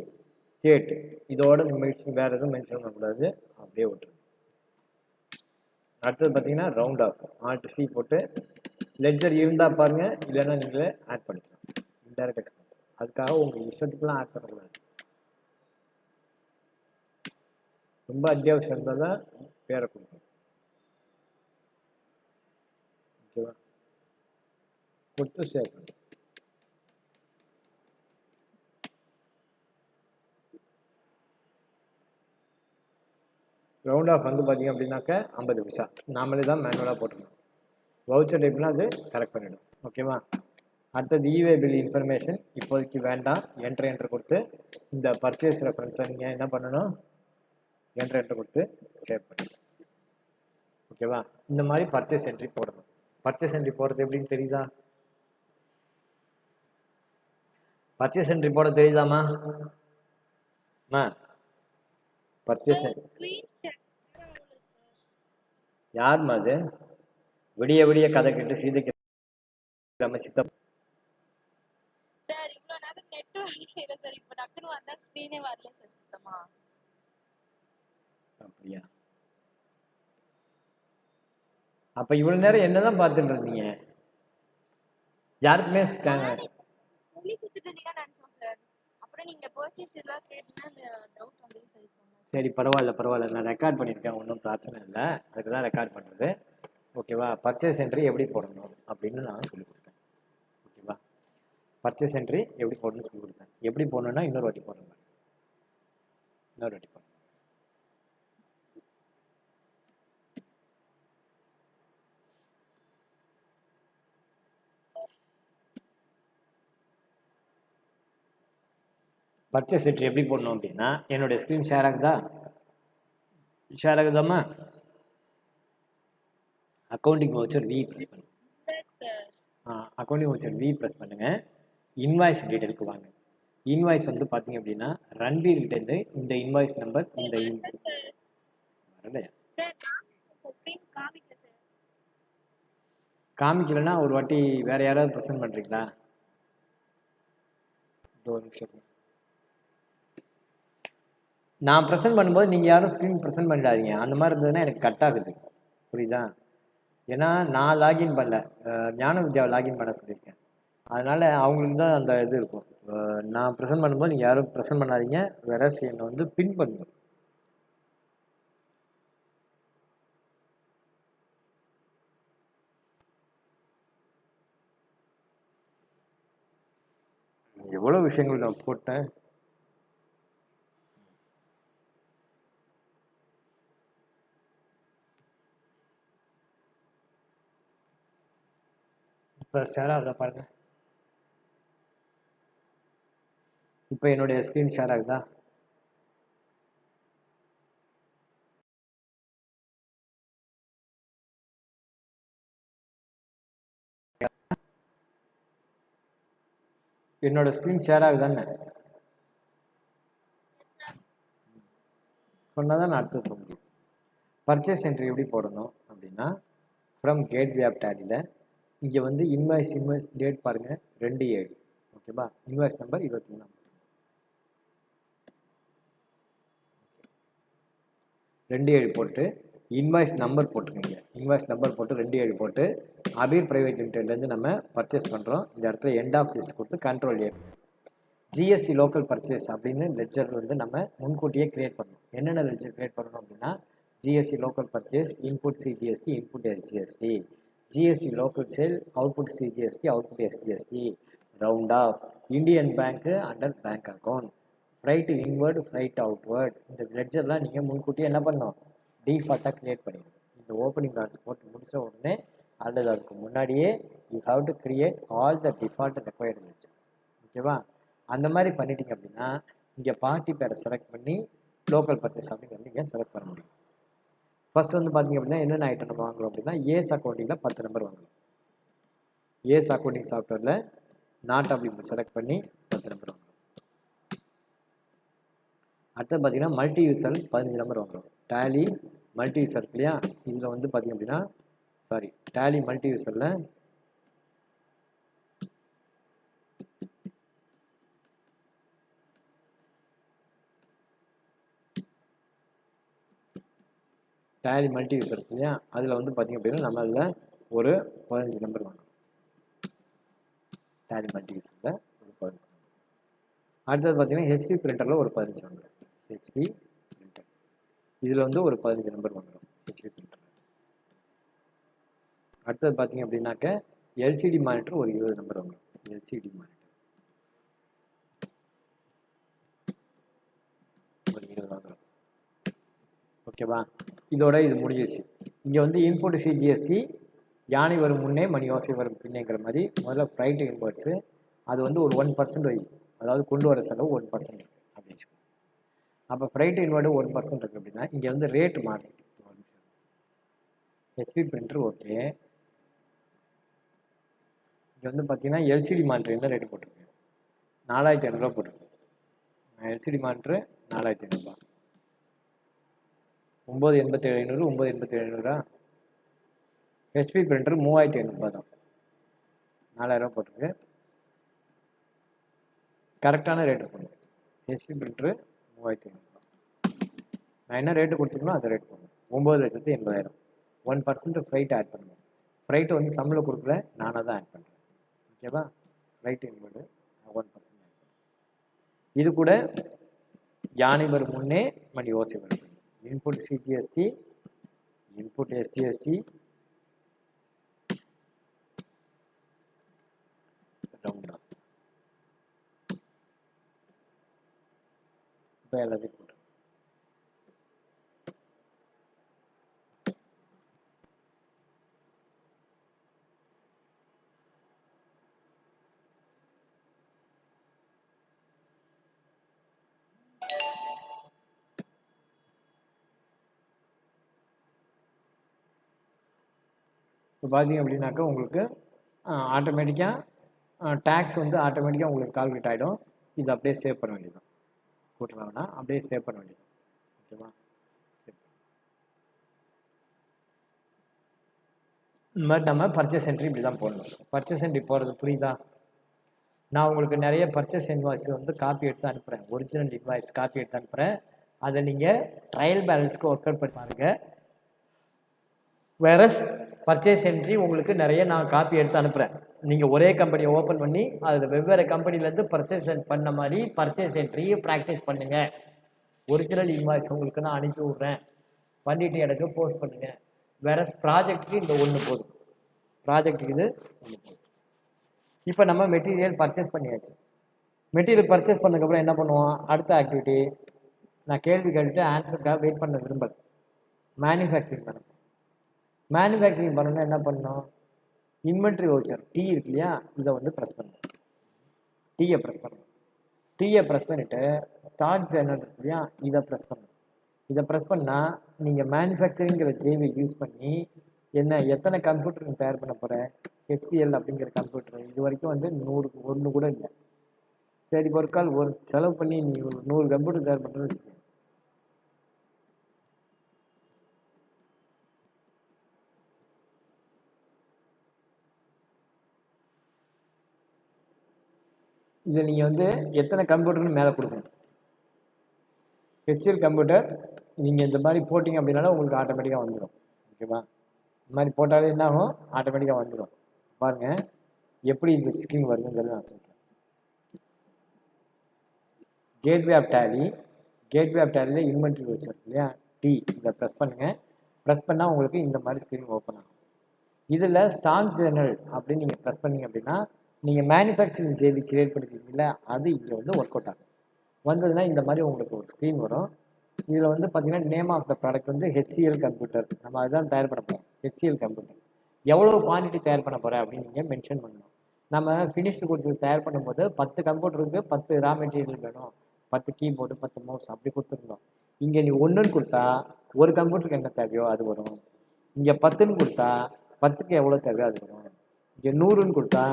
state இதோட மென்ஷன் வேறு எதுவும் மென்ஷன் பண்ணக்கூடாது, அப்படியே விட்டுருங்க. அடுத்தது பார்த்தீங்கன்னா ரவுண்ட் ஆஃப். Alt C போட்டு லெட்ஜர் இருந்தால் பாருங்கள், இல்லைன்னா நீங்களே ஆட் பண்ணிக்கலாம். இன்டைரக்ட் எக்ஸ்பென்சஸ் அதுக்காக உங்கள் இஷ்டத்துக்குலாம் ஆட் பண்ணக்கூடாது. ரொம்ப அத்தியாவசியம் இருந்தால் தான் பேரை கொடுக்கணும். ஓகேவா? கொடுத்து சேவ் பண்ணு. ரவுண்ட் ஆஃப் வந்து பார்த்தீங்க அப்படின்னாக்க 50 பைசா. நாமளே தான் மேனுவலாக போட்டுக்கணும். வவுச்சர் டைப்னா அது கரெக்ட் பண்ணிவிடும். ஓகேவா? அடுத்தது இவே பில் இன்ஃபர்மேஷன் இப்போதைக்கு வேண்டாம். என்ட்ரு கொடுத்து இந்த பர்ச்சேஸ் ரெஃபரன்ஸை நீங்கள் என்ன பண்ணணும், என்ட்ரு கொடுத்து சேவ் பண்ணிடணும். ஓகேவா? இந்த மாதிரி பர்ச்சேஸ் என்ட்ரி போடணும். பர்ச்சேஸ் என்ட்ரி போடுறது எப்படின்னு தெரியுதா? பர்ச்சேஸ் என்ட்ரி போட தெரியுதாமா? பர்ச்சேஸ் யாருமா அது? விடிய விடிய கதை கேட்டு சீதைக்கு சித்தம். சார் இவ்வளவு நேரம் நெட் வேலை செய்யற சார், இப்ப டக்குனு வந்தா ஸ்கிரீனே வரல சார் சுத்தமா. அப்படியா? அப்ப இவ்வளவு நேரம் என்னதான் பார்த்துட்டு இருந்தீங்க? யாருக்குமே சொல்லி கொடுத்துட்டு இருந்தீங்கன்னு நினைச்சோம் சார். அப்புறம் நீங்க பர்ச்சேஸ் இதெல்லாம் கேட்டீங்கன்னா டவுட் வந்து சரி சொன்னேன். சரி, பரவாயில்ல, நான் ரெக்கார்ட் பண்ணியிருக்கேன், ஒன்றும் பிரச்சனை இல்லை. அதுக்கு தான் ரெக்கார்ட் பண்ணுறது. ஓகேவா? பர்ச்சேஸ் என்ட்ரி எப்படி போடணும் அப்படின்னு நான் சொல்லிக் கொடுத்தேன். ஓகேவா? பர்ச்சேஸ் என்ட்ரி எப்படி போடணும்னு சொல்லி கொடுத்தேன். எப்படி போடணுன்னா இன்னொரு வாட்டி போடுறேன். பர்ச்சேஸ் என்ட்ரி எப்படி போடணும் அப்படின்னா, என்னுடைய ஸ்க்ரீன் ஷேர் ஆகுதாம்மா? அக்கௌண்டிங் வவுச்சர் வி ப்ரெஸ் பண்ணுங்க. அக்கௌண்டிங் வவுச்சர் வி ப்ரெஸ் பண்ணுங்க. இன்வாய்ஸ் டீட்டெயிலுக்கு வாங்க. இன்வாய்ஸ் வந்து பார்த்தீங்க அப்படின்னா ரன்பீர் கிட்டேருந்து இந்த இன்வாய்ஸ் நம்பர் வரலையா? காமிக்கலன்னா ஒரு வாட்டி வேற யாராவது ப்ரெசென்ட் பண்ணுறீங்களா? ஒரு நிமிஷம். நான் ப்ரெசென்ட் பண்ணும்போது நீங்கள் யாரும் ஸ்க்ரீன் ப்ரெசென்ட் பண்ணிடாதீங்க. அந்த மாதிரி இருந்ததுன்னா எனக்கு கட் ஆகுது. புரியுதா? ஏன்னா நான் லாகின் பண்ணல, ஞான வித்யாவை லாகின் பண்ண சொல்லியிருக்கேன். அதனால் அவங்களுக்கு தான் அந்த இது இருக்கும். நான் ப்ரெசென்ட் பண்ணும்போது நீங்கள் யாரும் ப்ரெசென்ட் பண்ணாதீங்க. வேற என்னை வந்து பின் பண்ணுங்க. எவ்வளோ விஷயங்கள் நான் போட்டேன். இப்போ ஷேர் ஆகுதா பாருங்க. இப்போ என்னுடைய ஸ்க்ரீன் ஷேர் ஆகுதா? என்னோட ஸ்க்ரீன் ஷேர் ஆகுதானே சொன்னால் தான் நான் அடுத்து போக முடியும். பர்ச்சேஸ் என்ட்ரி எப்படி போடணும் அப்படின்னா, ஃப்ரம் கேட்வே ஆஃப் டேலியில் இங்கே வந்து இன்வாய்ஸ் டேட் பாருங்கள் 2/7. ஓகேவா? Invoice number 23. 2/7 போட்டு இன்வாய்ஸ் நம்பர் போட்டுருக்கீங்க. இன்வாய்ஸ் நம்பர் போட்டு 2/7 போட்டு அபீர் பிரைவேட் லிமிடெட்லேருந்து நம்ம பர்ச்சேஸ் பண்ணுறோம். இந்த இடத்துல எண்ட் ஆஃப் லிஸ்ட் கொடுத்து கண்ட்ரோல் ஏ. ஜிஎஸ்டி லோக்கல் பர்ச்சேஸ் அப்படின்னு லெட்ஜர் வந்து நம்ம முன்கூட்டியே கிரியேட் பண்ணணும். என்னென்ன லெட்ஜர் கிரியேட் பண்ணணும் அப்படின்னா, GST local purchase, input CGST, input SGST, GST local sale, output CGST, output SGST, round off, Indian bank under bank account, freight inward, freight outward. இந்த லெட்ஜர்லாம் நீங்கள் முன்கூட்டியே என்ன பண்ணணும்? டிஃபால்ட்டாக கிரியேட் பண்ணிடணும். இந்த ஓப்பனிங் பேலன்ஸ் போட்டு முடித்த உடனே அல்லது அதுக்கு முன்னாடியே you have to create all the default required ledgers. ஓகேவா? அந்த மாதிரி பண்ணிட்டீங்க அப்படின்னா இங்கே பார்ட்டி பேரை செலக்ட் பண்ணி லோக்கல் பர்ச்சேஸ் அப்படிங்கிறது நீங்கள் செலக்ட் பண்ண முடியும். ஃபர்ஸ்ட் வந்து பார்த்தீங்க அப்படின்னா என்னென்ன ஐட்டம் நம்ம வாங்குறோம் அப்படின்னா, ஏஸ் அக்கௌண்டிங்கில் 10 நம்பர் வாங்கணும். ஏஸ் அக்கௌண்டிங் சாஃப்ட்வேரில் நாட் அப்படி செலக்ட் பண்ணி 10 நம்பர் வாங்கணும். அடுத்து பார்த்தீங்கன்னா மல்டி யூசர் 15 நம்பர் வாங்குறோம். டேலி மல்டி யூசர் இல்லையா? இதில் வந்து பார்த்தீங்க அப்படின்னா டேலி மல்டி யூசரில் டேலி மல்டி யூசர் இல்லையா? அதில் வந்து பார்த்தீங்க அப்படின்னா நம்ம அதில் ஒரு 15 நம்பர் வாங்கணும். டேலி மல்டி யூசரில் ஒரு 15 நம்பர். அடுத்தது பார்த்தீங்கன்னா ஹெச்பி பிரிண்டரில் ஒரு 15 நம்பர். ஹெச்பி பிரிண்டர் இதில் வந்து ஒரு 15 நம்பர் வாங்குறோம். HP printer. அடுத்தது பார்த்தீங்க அப்படின்னாக்க எல்சிடி மானிட்டர் ஒரு 20 நம்பர் வாங்குறோம். எல்சிடி மானிட்டர் ஒரு 20 வாங்குறோம். ஓகேவா? இதோட இது முடிஞ்சிச்சு. இங்கே வந்து இன்புட் சிஜிஎஸ்டி யானை வரும் முன்னே மணி யோசை வரும் பின்னேங்கிற மாதிரி முதல்ல ஃப்ரைட் இன்புட்ஸு அது வந்து ஒரு 1% வை, அதாவது கொண்டு வர செலவு 1% இருக்குது அப்படின்னு வச்சுக்கோங்க. அப்போ ஃப்ரைட் இன்வர்டு 1% இருக்குது அப்படின்னா இங்கே வந்து ரேட்டு மாறும். HP printer okay. இங்கே வந்து பார்த்தீங்கன்னா எல்சிடி மானிட்டர் என்ன ரேட்டு போட்டிருக்கு? 4500 போட்டிருக்கு. LCD monitor 4500. 9,87,500, 9,87,500. ஹெச்பி பிரிண்டர் 3,500 தான். 4000 போட்டிருக்கு. கரெக்டான ரேட்டு போடணும். HP printer 3,500. நான் என்ன ரேட்டு கொடுத்துருக்கணும் அந்த ரேட் போடணும். 9,80,000. 1% ஃப்ரைட் ஆட் பண்ணணும். ஃப்ரைட்டு வந்து சம்மில் கொடுக்கல, நானாக தான் ஆட் பண்ணுறேன். ஓகேவா? ஃப்ரைட் என்பது 1% ஆட் பண்ணுறேன். இது கூட யானை வரும் முன்னே மணி ஓசை வரும். இன்புட் சிஜிஎஸ்டி, இன்புட் எஸ்டிஎஸ்டி, ரவுண்டா. இப்போ எல்லாத்தையும் போட்டு இப்போ பார்த்தீங்க அப்படின்னாக்கா உங்களுக்கு ஆட்டோமேட்டிக்காக டேக்ஸ் வந்து ஆட்டோமேட்டிக்காக உங்களுக்கு கால்குலேட் ஆகிடும். இது அப்படியே சேவ் பண்ண வேண்டியது, போட்டுருவாங்கன்னா அப்படியே சேவ் பண்ண வேண்டியது. ஓகேவா? இந்த மாதிரி நம்ம பர்ச்சேஸ் என்ட்ரி இப்படி தான் போடணும். பர்ச்சேஸ் என்ட்ரி போகிறது புரியுதா? நான் உங்களுக்கு நிறைய பர்ச்சேஸ் இன்வாய்ஸ் வந்து காப்பி எடுத்து அனுப்புகிறேன், ஒரிஜினல் இன்வாய்ஸ் காப்பி எடுத்து அனுப்புகிறேன். அதை நீங்கள் ட்ரையல் பேலன்ஸ்க்கு ஒர்க் அவுட் பண்ணி பாருங்கள். வேற பர்ச்சேஸ் என்ட்ரி உங்களுக்கு நிறைய நான் காப்பி எடுத்து அனுப்புகிறேன். நீங்கள் ஒரே கம்பெனியை ஓப்பன் பண்ணி அதில் வெவ்வேறு கம்பெனிலேருந்து பர்ச்சேஸ் பண்ண மாதிரி பர்ச்சேஸ் என்ட்ரியை ப்ராக்டிஸ் பண்ணுங்கள். ஒரிஜினல் இன்வாய்ஸ் உங்களுக்கு நான் அனுப்பி விட்றேன், பண்ணிவிட்டு எனக்கு போஸ்ட் பண்ணுங்கள். வேற ப்ராஜெக்ட்டுக்கு இந்த ஒன்று போதும், ப்ராஜெக்ட்டுக்கு இது ஒன்று போதும். இப்போ நம்ம மெட்டீரியல் பர்ச்சேஸ் பண்ணியாச்சு. மெட்டீரியல் பர்ச்சேஸ் பண்ணதுக்கப்புறம் என்ன பண்ணுவோம்? அடுத்த ஆக்டிவிட்டி, நான் கேள்வி கேட்டுட்டு ஆன்சருக்காக வெயிட் பண்ண விரும்பல, மேனுஃபேக்சரிங் பண்ணணும். மேனுஃபேக்சரிங் பண்ணணும்னா என்ன பண்ணணும்? இன்வென்ட்ரி வவுச்சர் டி இருக்கு இல்லையா, இதை வந்து ப்ரெஸ் பண்ணணும். டீயை ப்ரெஸ் பண்ணணும். டீயை ப்ரெஸ் பண்ணிவிட்டு ஸ்டாக் ஜேர்னல் இருக்கு இல்லையா, இதை ப்ரெஸ் பண்ணணும். இதை ப்ரெஸ் பண்ணால் நீங்கள் மேனுஃபேக்சரிங்கிற ஜேவை யூஸ் பண்ணி எத்தனை கம்ப்யூட்டர் தயார் பண்ண போகிறேன்? ஹெச்சிஎல் அப்படிங்கிற கம்ப்யூட்டர் இது வரைக்கும் வந்து 100க்கு 1 கூட இல்லை. சரி, ஒரு கால் ஒரு செலவு பண்ணி நீ 100 கம்ப்யூட்டர் தயார் பண்ணுறேன்னு வச்சுக்கோங்க. இதை நீங்கள் வந்து எத்தனை கம்ப்யூட்டர்னு மேலே கொடுக்கணும். ஹெச்சிஎல் கம்ப்யூட்டர் நீங்கள் இந்த மாதிரி போட்டிங்க அப்படின்னாலும் உங்களுக்கு ஆட்டோமேட்டிக்காக வந்துடும். ஓகேவா? இந்த மாதிரி போட்டாலே என்ன ஆகும்? ஆட்டோமேட்டிக்காக வந்துடும். பாருங்கள் எப்படி இந்த ஸ்க்ரீன் வருதுங்கிறது நான் சொல்கிறேன். Gateway of Tally, Gateway of டேலியில் இன்வென்ட்ரி வவுச்சர் இல்லையா, டி, இதை ப்ரெஸ் பண்ணுங்கள். ப்ரெஸ் பண்ணால் உங்களுக்கு இந்த மாதிரி ஸ்க்ரீன் ஓப்பன் ஆகும். இதில் ஸ்டாக் ஜேர்னல் அப்படின்னு நீங்கள் ப்ரெஸ் பண்ணிங்க அப்படின்னா நீங்கள் மேனுஃபேக்சரிங் ஜேவி கிரியேட் பண்ணிக்கிறீங்களா, அது இங்கே வந்து ஒர்க் அவுட் ஆகும். வந்ததுன்னா இந்த மாதிரி உங்களுக்கு ஒரு ஸ்க்ரீன் வரும். இதில் வந்து பார்த்தீங்கன்னா நேம் ஆஃப் த ப்ராடக்ட் வந்து ஹெச்சிஎல் கம்ப்யூட்டர், நம்ம அதுதான் தயார் பண்ண போகிறோம். ஹெச்சிஎல் கம்ப்யூட்டர் எவ்வளோ குவான்டிட்டி தயார் பண்ண போகிறேன் அப்படின்னு நீங்கள் மென்ஷன் பண்ணணும். நம்ம ஃபினிஷ்டு கொடுத்து தயார் பண்ணும்போது 10 கம்ப்யூட்டருக்கு 10 ரா மெட்டீரியல் வேணும், 10 கீபோர்டு, 10 மவுஸ் அப்படி கொடுத்துருந்தோம். இங்கே நீ 1ன்னு கொடுத்தா ஒரு கம்ப்யூட்டருக்கு என்ன தேவையோ அது வரும். இங்கே 10ன்னு கொடுத்தா 10க்கு எவ்வளோ தேவையோ அது வரும். இங்கே 100ன்னு கொடுத்தா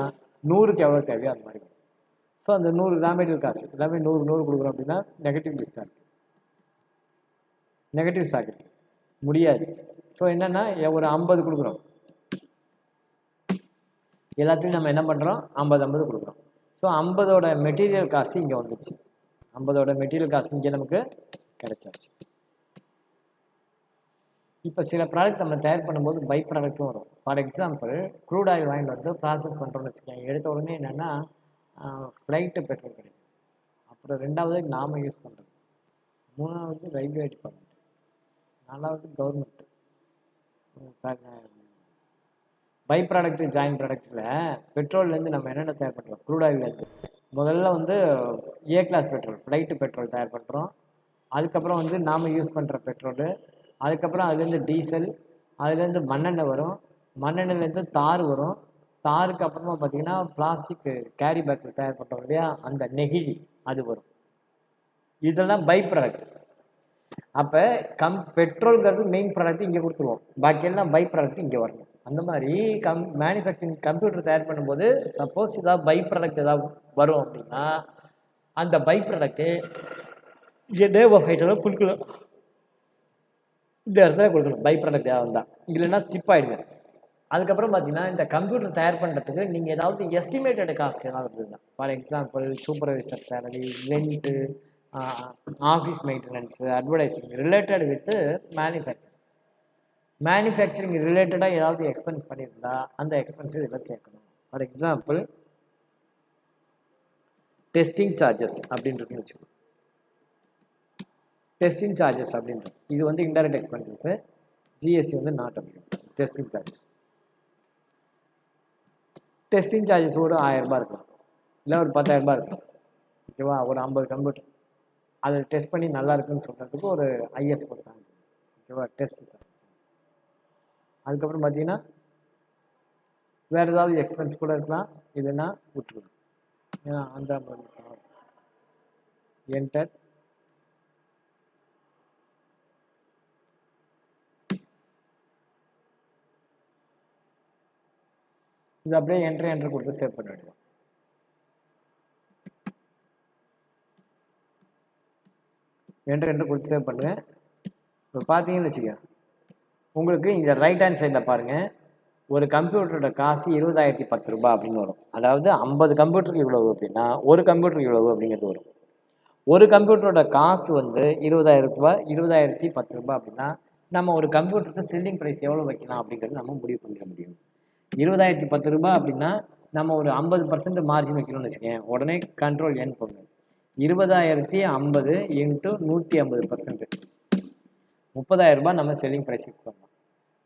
100க்கு எவ்வளோ தேவையோ அது மாதிரி வரும். ஸோ அந்த 100 ரா மெட்டீரியல் காசு எல்லாமே 100 கொடுக்குறோம் அப்படின்னா நெகட்டிவ் லிஸ்டாக இருக்குது, நெகட்டிவ் ஸ்டாக் இருக்குது, முடியாது. ஸோ என்னென்னா ஒரு 50 கொடுக்குறோம், எல்லாத்தையும் நம்ம என்ன பண்ணுறோம்? 50 கொடுக்குறோம். ஸோ 50ஓட மெட்டீரியல் காசு இங்கே வந்துச்சு, 50ஓட மெட்டீரியல் காசு இங்கே நமக்கு கிடைச்சாச்சு. இப்போ சில ப்ராடக்ட் நம்ம தயார் பண்ணும்போது பை ப்ராடக்ட்டும் வரும். ஃபார் எக்ஸாம்பிள் க்ரூட் ஆயில் வாங்கிட்டு வந்து ப்ராசஸ் பண்ணுறோன்னு வச்சுக்கோங்க. எடுத்த உடனே என்னென்னா ஃப்ளைட்டு பெட்ரோல் கிடைக்கும், அப்புறம் 2வது நாம் யூஸ் பண்ணுறது, 3வது ரயில்வே டிபார்ட்மெண்ட், 4வது கவர்மெண்ட். பை ப்ராடக்ட் ஜாயின் ப்ராடக்டில் பெட்ரோல்லேருந்து நம்ம என்னென்ன தயார் பண்ணுறோம்? க்ரூட் ஆயிலேருந்து முதல்ல வந்து A class petrol, flight petrol தயார் பண்ணுறோம். அதுக்கப்புறம் வந்து நாம் யூஸ் பண்ணுற பெட்ரோலு, அதுக்கப்புறம் அதுலேருந்து டீசல், அதுலேருந்து மண்ணெண்ணெய் வரும், மண்ணெண்ணெய்லேருந்து தார் வரும், தாருக்கு அப்புறமா பார்த்திங்கன்னா பிளாஸ்டிக் கேரி பேக் தயார் பண்ணுறோம் இல்லையா, அந்த நெகிழி அது வரும். இதெல்லாம் பை ப்ராடக்ட். அப்போ பெட்ரோல்ங்கிறது மெயின் ப்ராடக்ட் இங்கே கொடுத்துருவோம், பாக்கியெல்லாம் பை ப்ராடக்ட் இங்கே வரணும். அந்த மாதிரி மேனுஃபேக்சரிங் கம்ப்யூட்டர் தயார் பண்ணும்போது சப்போஸ் ஏதாவது பை ப்ராடக்ட் ஏதாவது வரும் அப்படின்னா அந்த பை ப்ராடக்ட்டு இங்கே நேம் ஆஃப் ஐட்டம்லாம் கொடுக்கணும், இந்த இடத்துல கொடுக்கணும். பை ப்ராடக்ட் ஏதாவது தான், இல்லைன்னா ஸ்கிப் ஆகிடுங்க. அதுக்கப்புறம் பார்த்தீங்கன்னா இந்த கம்ப்யூட்டர் தயார் பண்ணுறதுக்கு நீங்கள் ஏதாவது எஸ்டிமேட்டட் காஸ்ட் ஏதாவது இருக்குதுன்னா, for example supervisor salary, rent, office maintenance, advertising related with manufacturing ரிலேட்டடாக ஏதாவது எக்ஸ்பென்ஸ் பண்ணியிருந்தா அந்த எக்ஸ்பென்ஸு இதில் சேர்க்கணும். ஃபார் எக்ஸாம்பிள் டெஸ்டிங் சார்ஜஸ் அப்படின்றதுன்னு வச்சுக்கோங்க. டெஸ்டிங் சார்ஜஸ் அப்படின்றது இது வந்து இன்டைரக்ட் எக்ஸ்பென்சஸ், ஜிஎஸ்டி வந்து நாட் அப்ளிகபிள். டெஸ்டிங் சார்ஜஸ் ஒரு 1000 ரூபாய் இருக்கலாம், இல்லை ஒரு 10,000 ரூபாய் இருக்கலாம். ஓகேவா? ஒரு 50 கம்ப்யூட்டர் அதை டெஸ்ட் பண்ணி நல்லா இருக்குன்னு சொல்கிறதுக்கு ஒரு ஐஎஸ்ஓ சான்றிதழ். ஓகேவா? Test charge. அதுக்கப்புறம் பார்த்தீங்கன்னா வேறு ஏதாவது எக்ஸ்பென்ஸ் கூட இருக்கலாம், இல்லைன்னா விட்டுருக்கலாம். ஏன்னா அந்த என்டர் இது அப்படியே என்ட்ரு கொடுத்து சேவ் பண்ண வேண்டியது. என்ட்ரு கொடுத்து சேவ் பண்ணுங்க. இப்போ பார்த்தீங்கன்னு வச்சுக்கோங்க, உங்களுக்கு இங்கே ரைட் ஹேண்ட் சைடில் பாருங்கள், ஒரு கம்ப்யூட்டரோட காசு 20,010 ரூபாய் அப்படின்னு வரும். அதாவது 50 கம்ப்யூட்டருக்கு இவ்வளவு அப்படின்னா ஒரு கம்ப்யூட்டருக்கு இவ்வளவு அப்படிங்கிறது வரும். ஒரு கம்ப்யூட்டரோட காசு வந்து 20,000 ரூபாய், 20,010 ரூபாய் அப்படின்னா நம்ம ஒரு கம்ப்யூட்டருக்கு செல்லிங் ப்ரைஸ் எவ்வளோ வைக்கலாம் அப்படிங்கிறது நம்ம முடிவு பண்ணிட முடியும். 20,010 ரூபாய் அப்படின்னா நம்ம ஒரு 50% மார்ஜின் வைக்கணும்னு வச்சுக்கேன். உடனே கண்ட்ரோல் என் போங்க. 20,050 இன்ட்டு 150%, 30,000 ரூபாய் நம்ம செல்லிங் ப்ரைஸ் ஃபிக்ஸ் பண்ணலாம்.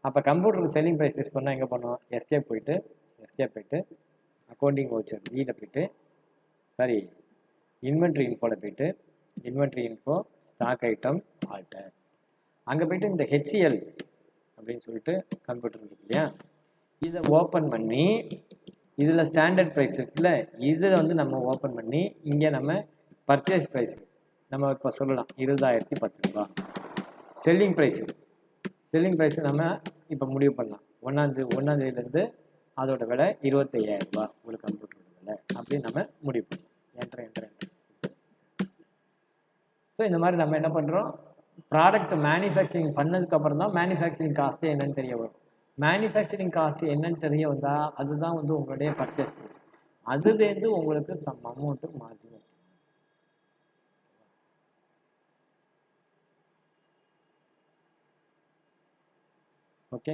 அப்போ கம்ப்யூட்டருக்கு செல்லிங் ப்ரைஸ் ஃபிக்ஸ் பண்ணால் எங்கே பண்ணோம்? எஸ்கேப் போயிட்டு அக்கௌண்டிங் வவுச்சர் வீல போயிட்டு இன்வென்ட்ரி இன்ஃபோவில் போயிட்டு inventory info stock item alter, அங்கே போயிட்டு இந்த ஹெச்இஎல் அப்படின்னு சொல்லிட்டு கம்ப்யூட்டர் இருக்கு இல்லையா, இதை ஓப்பன் பண்ணி இதில் ஸ்டாண்டர்ட் ப்ரைஸ் இருக்குல்ல, இதில் வந்து நம்ம ஓப்பன் பண்ணி இங்கே நம்ம பர்ச்சேஸ் ப்ரைஸ் நம்ம இப்போ சொல்லலாம் 20,010 ரூபா. செல்லிங் ப்ரைஸு நம்ம இப்போ முடிவு பண்ணலாம். ஒன்றாந்தேதியிலேருந்து அதோட விலை 25,000 ரூபா ஒரு கம்ப்யூட்டரோட விலை அப்படின்னு நம்ம முடிவு பண்ணலாம். என்ட்ரு. ஸோ இந்த மாதிரி நம்ம என்ன பண்ணுறோம், ப்ராடக்ட் மேனுஃபேக்சரிங் பண்ணதுக்கப்புறம் தான் மேனுஃபேக்சரிங் காஸ்ட்டு என்னன்னு தெரிய வரும். மேனுஃபேக்சரிங் காஸ்ட்டு என்னன்னு தெரிய வந்தால் அதுதான் வந்து உங்களுடைய பர்ச்சேஸ் ப்ரைஸ். அதுலேருந்து உங்களுக்கு சம் அமௌண்ட்டு மார்ஜின். ஓகே,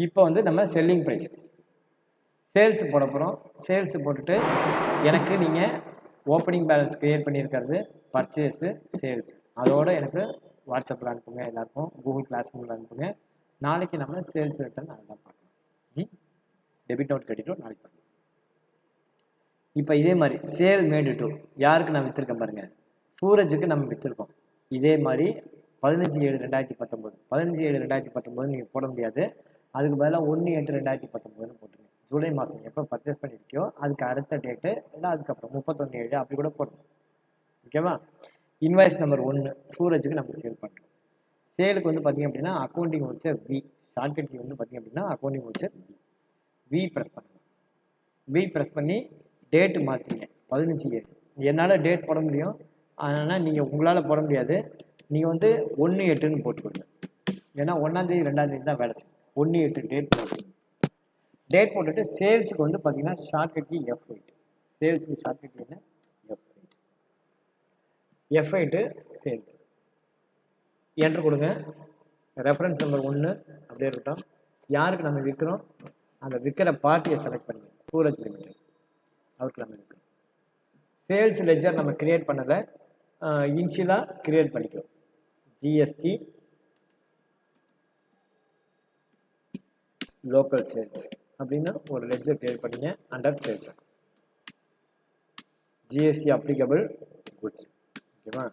இப்போ வந்து நம்ம செல்லிங் ப்ரைஸ் சேல்ஸ் போட போகிறோம். சேல்ஸ் போட்டுட்டு எனக்கு நீங்கள் ஓப்பனிங் பேலன்ஸ் க்ரியேட் பண்ணியிருக்கிறது பர்ச்சேஸு சேல்ஸ் அதோட எனக்கு வாட்ஸ்அப்பில் அனுப்புங்க, எல்லாருக்கும் கூகுள் கிளாஸ் ரூமில் அனுப்புங்க. நாளைக்கு நம்ம சேல்ஸ் ரிட்டர்ன் அதெல்லாம் பார்க்கலாம். டெபிட் நோட் கிரெடிட் நோட் நாளைக்கு பார்க்கலாம். இப்போ இதே மாதிரி சேல் மேடு டு யாருக்கு நான் விற்றுருக்கேன் பாருங்கள், சூரஜுக்கு நம்ம விற்றுருக்கோம். இதே மாதிரி 15/7/2019 15/7/2019 நீங்கள் போட முடியாது. அதுக்கு பதிலாக 1/8/2019 போட்டுருங்க. ஜூலை மாதம் எப்போ பர்ச்சேஸ் பண்ணியிருக்கியோ அதுக்கு அடுத்த டேட்டு இல்லை அதுக்கப்புறம் 31/7 அப்படி கூட போடணும். ஓகேவா? இன்வாய்ஸ் நம்பர் 1 சூரஜுக்கு நம்ம சேல் பண்ணுறோம். சேலுக்கு வந்து பார்த்திங்க அப்படின்னா அக்கௌண்டிங் வச்சர் வி, ஷார்ட்கட் வந்து பார்த்திங்க அப்படின்னா அக்கௌண்டிங் வச்சர் வி ப்ரெஸ் பண்ணணும். வி ப்ரெஸ் பண்ணி டேட்டு மாற்றிங்க 15/7. என்னால் டேட் போட முடியும், அதனால் நீங்கள் உங்களால் போட முடியாது. நீங்கள் வந்து 1/8ன்னு போட்டுக்கோங்க. ஏன்னா 1ஆந்தேதி 2ஆந்தேதி தான் வேலை செய்யும். 1/8 டேட் போட்டு டேட் போட்டுட்டு சேல்ஸுக்கு வந்து பார்த்தீங்கன்னா ஷார்ட்கட்க்கு F8. சேல்ஸுக்கு ஷார்ட்கட் என்ன? F8 சேல்ஸ் என்ட்ரு கொடுங்க. ரெஃபரன்ஸ் நம்பர் 1 அப்படியே இருக்கட்டும். யாருக்கு நம்ம விற்கிறோம் அந்த விற்கிற பார்ட்டியை செலக்ட் பண்ணுங்க. சூரஜ் லிமிடெட் அவருக்கு நம்ம விற்கிறோம். சேல்ஸ் லெஜர் நம்ம கிரியேட் பண்ணதை இனிஷியலாக கிரியேட் பண்ணிக்கிறோம். ஜிஎஸ்டி லோக்கல் சேல்ஸ் அப்படின்னு ஒரு லெட்ஜர் கிரியேட் பண்ணிங்க. Under sales GST applicable goods. ஓகேவா?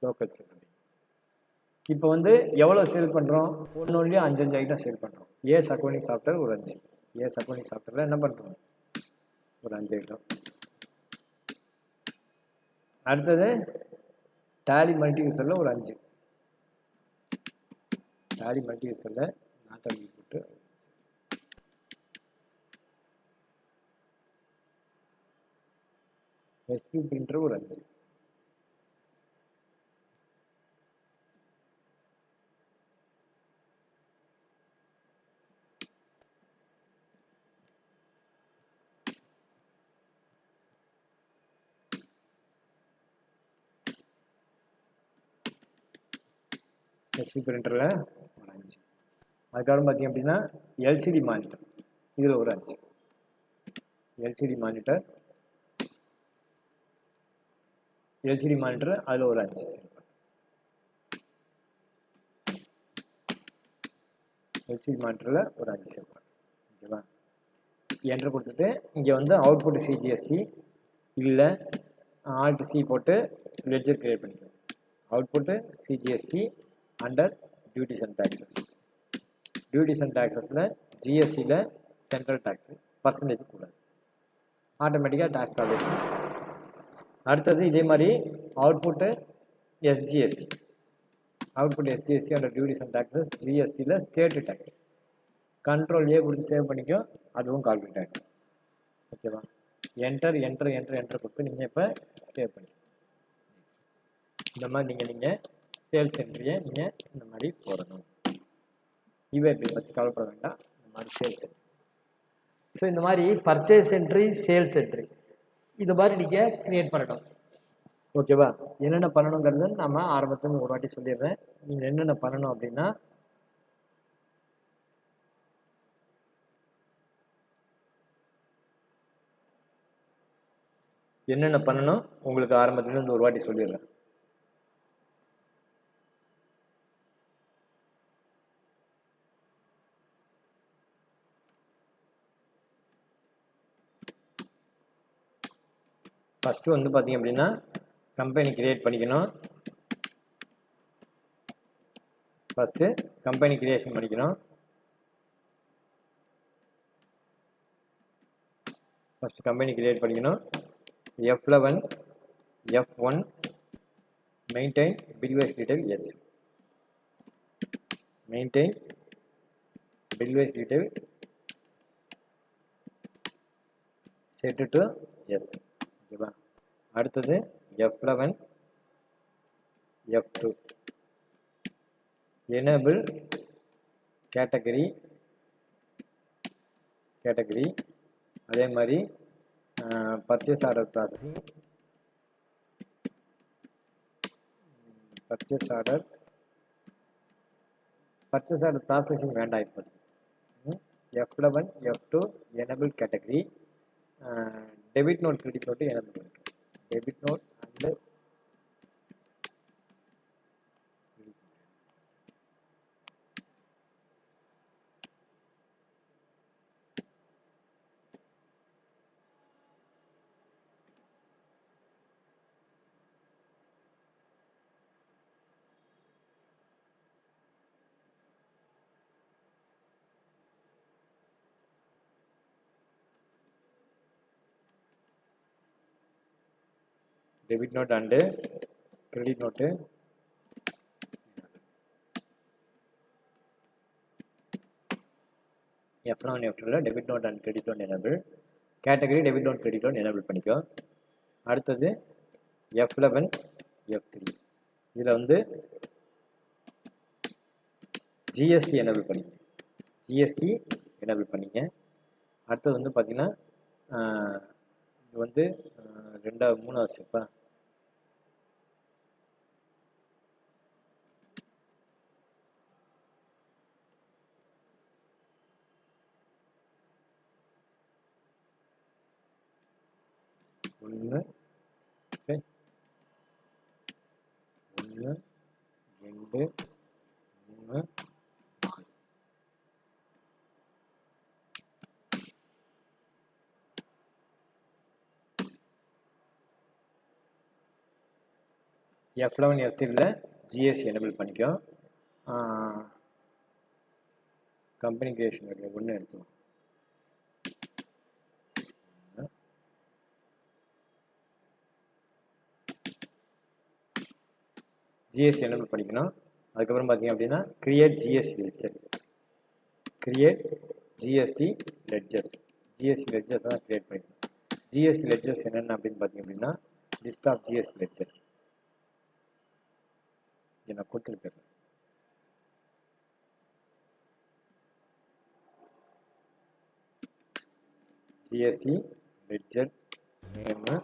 Local sale. இப்போ வந்து எவ்வளோ சேல் பண்ணுறோம்? ஒன்றுலேயும் 5 ஐட்டம் சேல் பண்ணுறோம். ஏஸ் அக்கௌண்டிங் சாஃப்ட்வேர் ஒரு 5. ஏஸ் அக்கௌண்டிங் சாஃப்ட்வேரில் என்ன பண்ணுறோம்? ஒரு 5 ஐட்டம். அடுத்தது டேலி மல்டி யூசரில் ஒரு 5. டேலி மல்டி யூசரில் நாட்டை போட்டு எஸ்பி பிரிண்டர் ஒரு 5. எஸ்பி பிரிண்டரில் ஒரு 5. அதுக்கப்புறம் பார்த்தீங்க அப்படின்னா எல்சிடி மானிட்டர் இதில் ஒரு 5. எல்சிடி மானிட்டர் எல்சிடி மானிட்டர் அதில் ஒரு 5 செட் பண்ணுறேன். எல்சிடி மானிட்டரில் ஒரு 5 செட் பண்ணுறேன். ஓகேவா? என்ட்ரு கொடுத்துட்டு இங்கே வந்து அவுட்புட் சிஜிஎஸ்டி இல்லை ஆல்ட் சி போட்டு லெட்ஜர் கிரியேட் பண்ணிக்கணும். Output CGST under duties and taxes. Duties and டேக்ஸஸில் ஜிஎஸ்டியில் சென்ட்ரல் டேக்ஸு பர்சன்டேஜ் கூடாது, ஆட்டோமேட்டிக்காக டேக்ஸ் காலேஜ். அடுத்தது இதே மாதிரி output SGST. Output SGST under duties and taxes ஜிஎஸ்டியில் ஸ்டேட்டு டேக்ஸ். கண்ட்ரோல் ஏ கொடுத்து சேவ் பண்ணிக்கோ, அதுவும் கால்குலேட் ஆகிடும். ஓகேவா? என்டர் என்டர் என்டர் என்டர் கொடுத்து நீங்கள் இப்போ சேவ் பண்ணிக்கோ. இந்த மாதிரி நீங்கள் சேல்ஸ் என்ட்ரியை நீங்கள் இந்த மாதிரி போடணும். இவர்பி பற்றி கவலைப்பட வேண்டாம், இந்த மாதிரி சேல்ஸ் என்ட்ரி. ஸோ இந்த மாதிரி பர்ச்சேஸ் என்ட்ரி, சேல்ஸ் என்ட்ரி இது மாதிரி நீங்கள் க்ரியேட் பண்ணணும். ஓகேவா? என்னென்ன பண்ணணுங்கிறது நம்ம ஆரம்பத்தில் ஒரு வாட்டி சொல்லிடுறேன். நீங்கள் என்னென்ன பண்ணணும் அப்படின்னா, என்னென்ன பண்ணணும் உங்களுக்கு ஆரம்பத்துலேருந்து ஒரு வாட்டி சொல்லிடுறேன். ஃபஸ்ட்டு வந்து பார்த்தீங்க அப்படின்னா கம்பெனி கிரியேட் பண்ணிக்கணும். ஃபஸ்ட்டு கம்பெனி கிரியேஷன் பண்ணிக்கணும். ஃபஸ்ட்டு கம்பெனி கிரியேட் பண்ணிக்கணும். F11 F1 maintain billwise detail yes. Maintain billwise detail set to yes. ஓகேவா? அடுத்தது F11 F2 எனேபிள் கேட்டகரி அதே மாதிரி purchase order processing purchase order processing வேண்டாம். இப்போ F11 F2 enable category debit note credit note enable பண்ணிக்கணும். Debit note and debit note and credit note F1 F2 debit note and credit note enable. Category debit note credit note enable பண்ணிக்கோ. அடுத்தது F11 F3 இதில் வந்து ஜிஎஸ்டி எனேபிள் பண்ணிங்க. அடுத்தது வந்து பார்த்தீங்கன்னா இது வந்து 3வது ஸ்டெப்பா. ஒன்று 2 3 F11 F3 ஜிஎஸ்டி எனேபிள் பண்ணிக்கோ. கம்பெனி கிரியேஷன் ஒன்று எடுத்துக்கோ. ஜிஎஸ்டி எனேபிள் பண்ணிக்கணும். அதுக்கப்புறம் பார்த்தீங்க அப்படின்னா create GST ledgers. GST ledgers தான் கிரியேட் பண்ணிக்கணும். ஜிஎஸ்டி லெட்ஜர்ஸ் என்னென்ன அப்படின்னு பார்த்தீங்க அப்படின்னா லிஸ்ட் ஆஃப் ஜிஎஸ்டி லெட்ஜர்ஸ் நான் கொடுத்துருக்கேன். GST ledger name,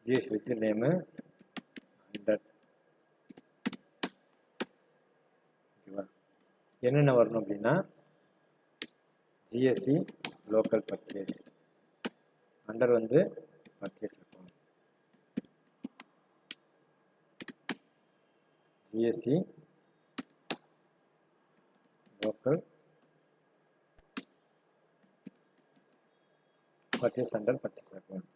GST ledger name under. ஓகேவா? என்னென்ன வரணும் அப்படின்னா ஜிஎஸ்டி லோக்கல் பர்ச்சேஸ் அண்டர் வந்து purchase account, GST local purchase under purchase account,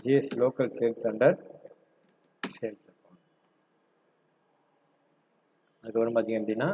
GST local sales under sales account. அதுக்கப்புறம் பார்த்தீங்க அப்படின்னா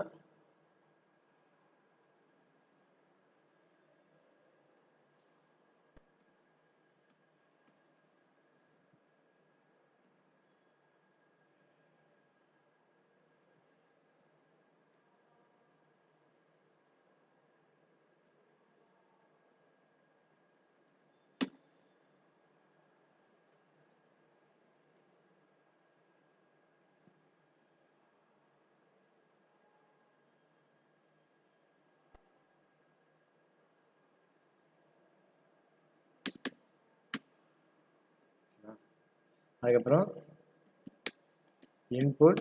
அதுக்கப்புறம் இன்புட்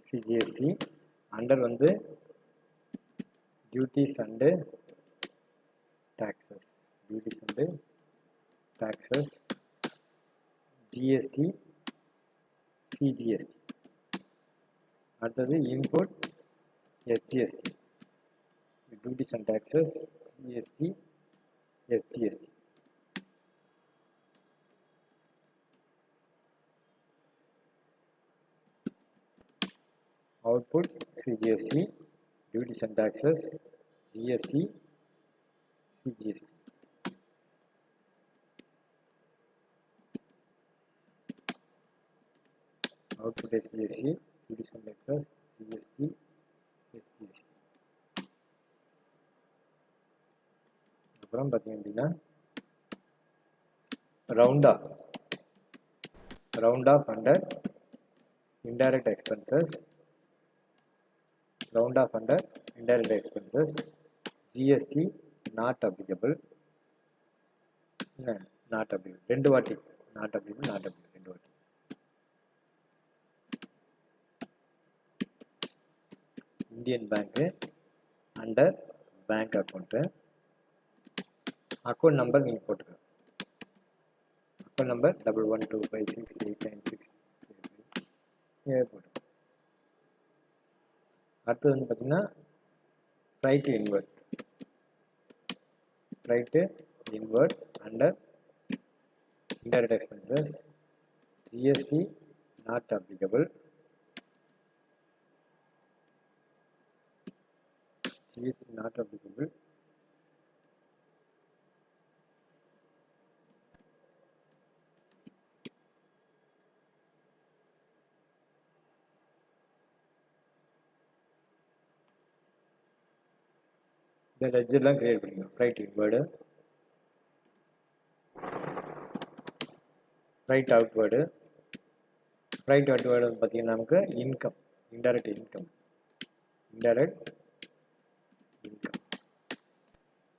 சிஜிஎஸ்டி அண்டர் வந்து duties and taxes, duties and taxes, GST, CGST. அடுத்தது input SGST, duties and taxes, GST, SGST. Output CGST, duties and taxes, GST, CGST. Output SGST, duties and taxes, GST, SGST. அப்புறம் பார்த்தீங்க அப்படின்னா round off under indirect expenses, round off under indirect expenses, GST not applicable, not applicable, ரெண்டு வாட்டி not applicable, not applicable, ரெண்டு வாட்டி. Indian bank under bank account, account number நீங்கள் போட்டுக்கோங்க. அக்கௌண்ட் நம்பர் 11256896 போட்டு. அடுத்தது வந்து பார்த்தீங்கன்னா right invert under indirect expenses, GST not applicable, GST not applicable, இந்த லெட்ஜர்லாம் கிரியேட் பண்ணிக்கலாம். Right inward, right outward. Right outward வந்து பார்த்தீங்கன்னா நமக்கு இன்கம், இன்டைரக்ட் இன்கம்,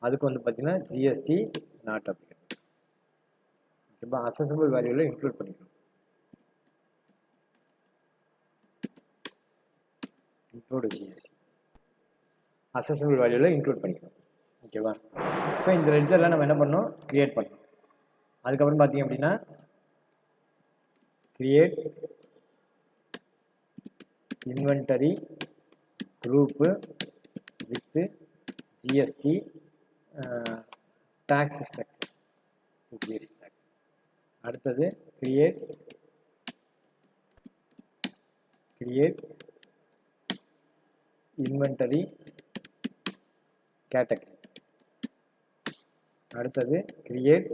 அதுக்கு வந்து பார்த்தீங்கன்னா ஜிஎஸ்டி நாட் அப்ளிகபிள். ஓகேப்பா, அசஸபிள் வேல்யூவில் இன்க்ளூட் பண்ணிக்கணும். இன்க்ளூட் ஜிஎஸ்டி அசஸபிள் வேல்யூவில் இன்க்ளூட் பண்ணிக்கணும். ஓகேவா? ஸோ இந்த லெட்ஜரில் நம்ம என்ன பண்ணணும், கிரியேட் பண்ணணும். அதுக்கப்புறம் பார்த்தீங்க அப்படின்னா create inventory group with GST tax structure, GST tax. அடுத்தது கிரியேட் இன்வென்டரி கேட்டகரி. அடுத்தது கிரியேட்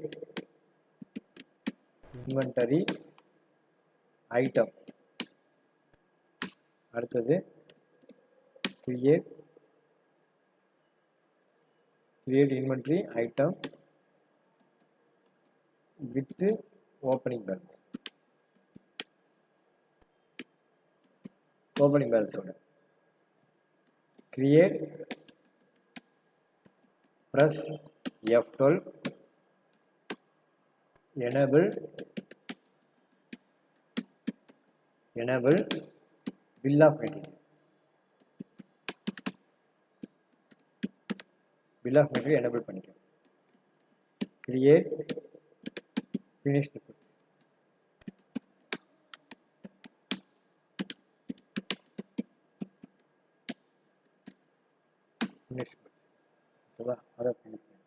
இன்வென்டரி ஐட்டம். அடுத்தது create inventory item with opening balance, opening பேலன்ஸோட. Create press F12 enable bill of material. Bill of material enable பண்ணிக்கோ. Create finished goods. Finished goods ஓகேவா, அதை ஃபினிஷ் பண்ணி.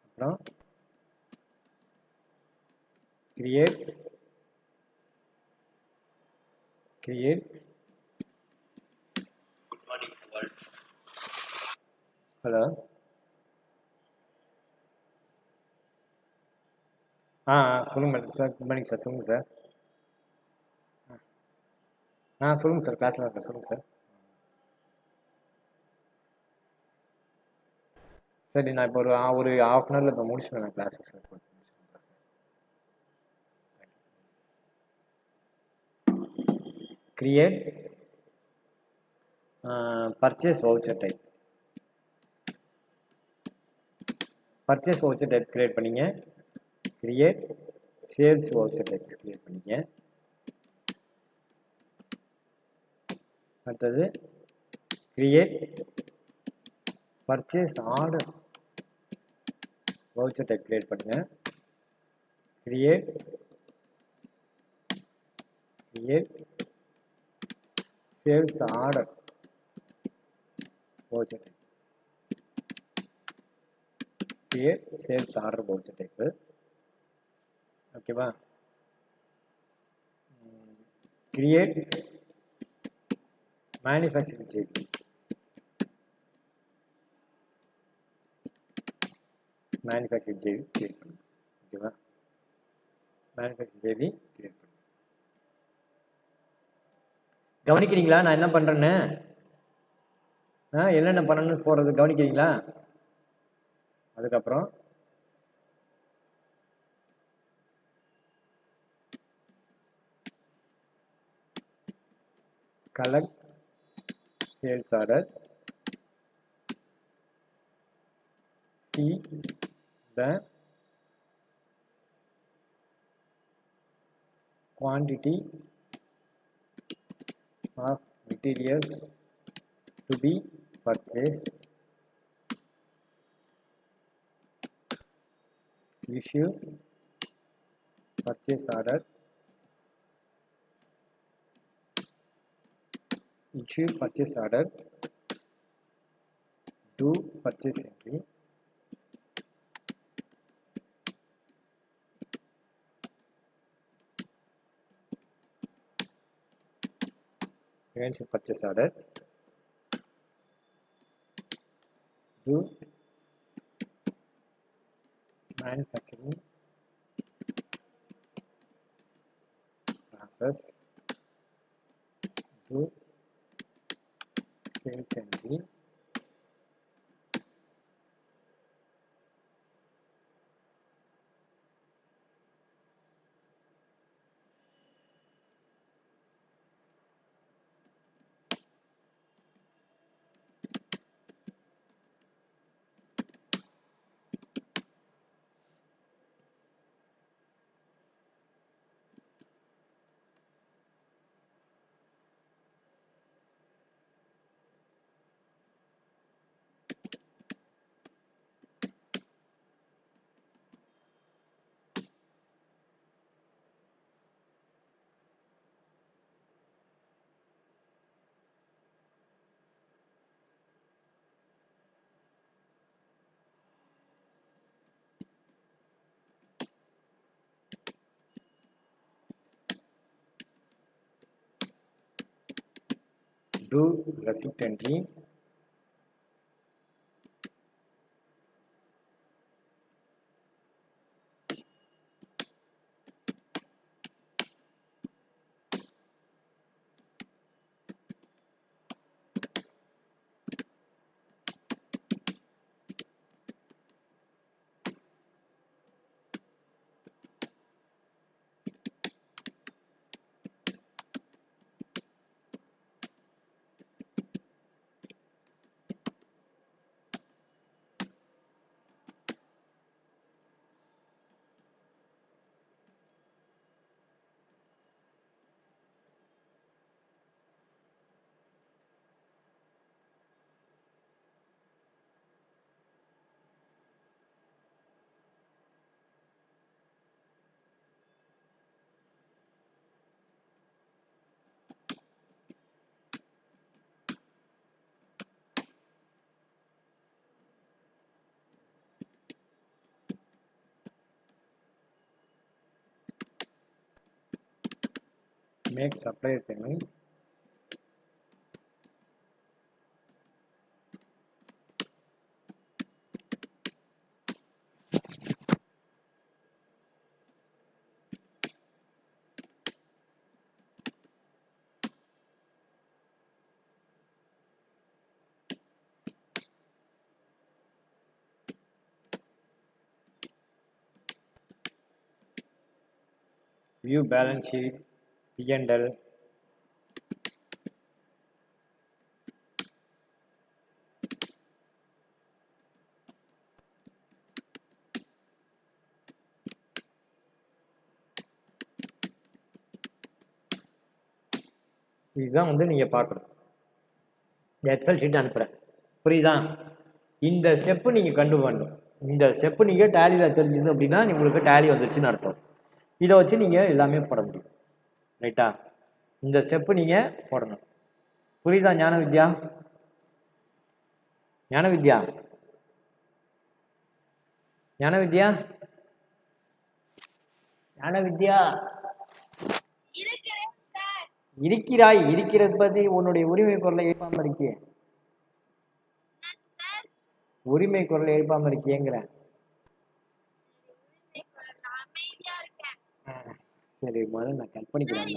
அப்புறம் கிரியேட் ஹலோ சொல்லுங்கள் madam sir. Good morning sir. சொல்லுங்கள் சார். சொல்லுங்கள் சார். கிளாஸில் இருக்கேன். சொல்லுங்கள் சார். சரி, நான் இப்போ ஒரு ஹாஃப் அன் ஹவரில் இப்போ முடிச்சுடுவேன் நான் classes sir. Create purchase voucher type. Purchase voucher type create பண்ணிங்க. Create sales voucher types create பண்ணிங்க. அடுத்தது create purchase order voucher type create பண்ணுங்க. Create sales order voucher type. Create sales order voucher type. ஓகேவா. Create manufacturing JP. Manufacturing JP create பண்ணுங்க. ஓகேவா. மேனுஃபேக்சரிங் ஜேபி கிரியேட் பண்ணுங்க. கவனிக்கிறீங்களா நான் என்ன பண்ணுறேன்னு? என்னென்ன பண்ணணும்னு போகிறது கவனிக்கிறீங்களா? அதுக்கப்புறம் collect sales order. See the quantity of materials to be purchased. Issue purchase order. Issue purchase order. Do purchase entry. Against purchase order. Do manufacturing process. Do sales entry. Do receipt entry. Make supplier payment. View balance sheet, P&L. இதுதான் வந்து நீங்கள் பார்க்கணும். இந்த எக்ஸல் ஷீட் அனுப்புகிறேன், புரியுதா? இந்த ஸ்டெப்பு நீங்கள் கண்டு வேண்டும். இந்த ஸ்டெப்பு நீங்கள் டேலியில் தெரிஞ்சுது அப்படின்னா உங்களுக்கு டேலி வந்துச்சுன்னு அர்த்தம். இதை வச்சு நீங்கள் எல்லாமே போட முடியும், ரைட்டா? இந்த ஸ்டெப்பு நீங்கள் போடணும், புரியுதா? ஞான வித்யா, ஞான வித்யா, ஞான வித்யா, ஞான வித்யா இருக்கிறாய். இருக்கிறது பற்றி உன்னுடைய உரிமை குரலை எழுப்பாமல் இருக்கியே, உரிமை குரலை எழுப்பாமல் இருக்கியேங்கிறேன். சரி, முதல்ல நான் கட் பண்ணிக்கிறேன்.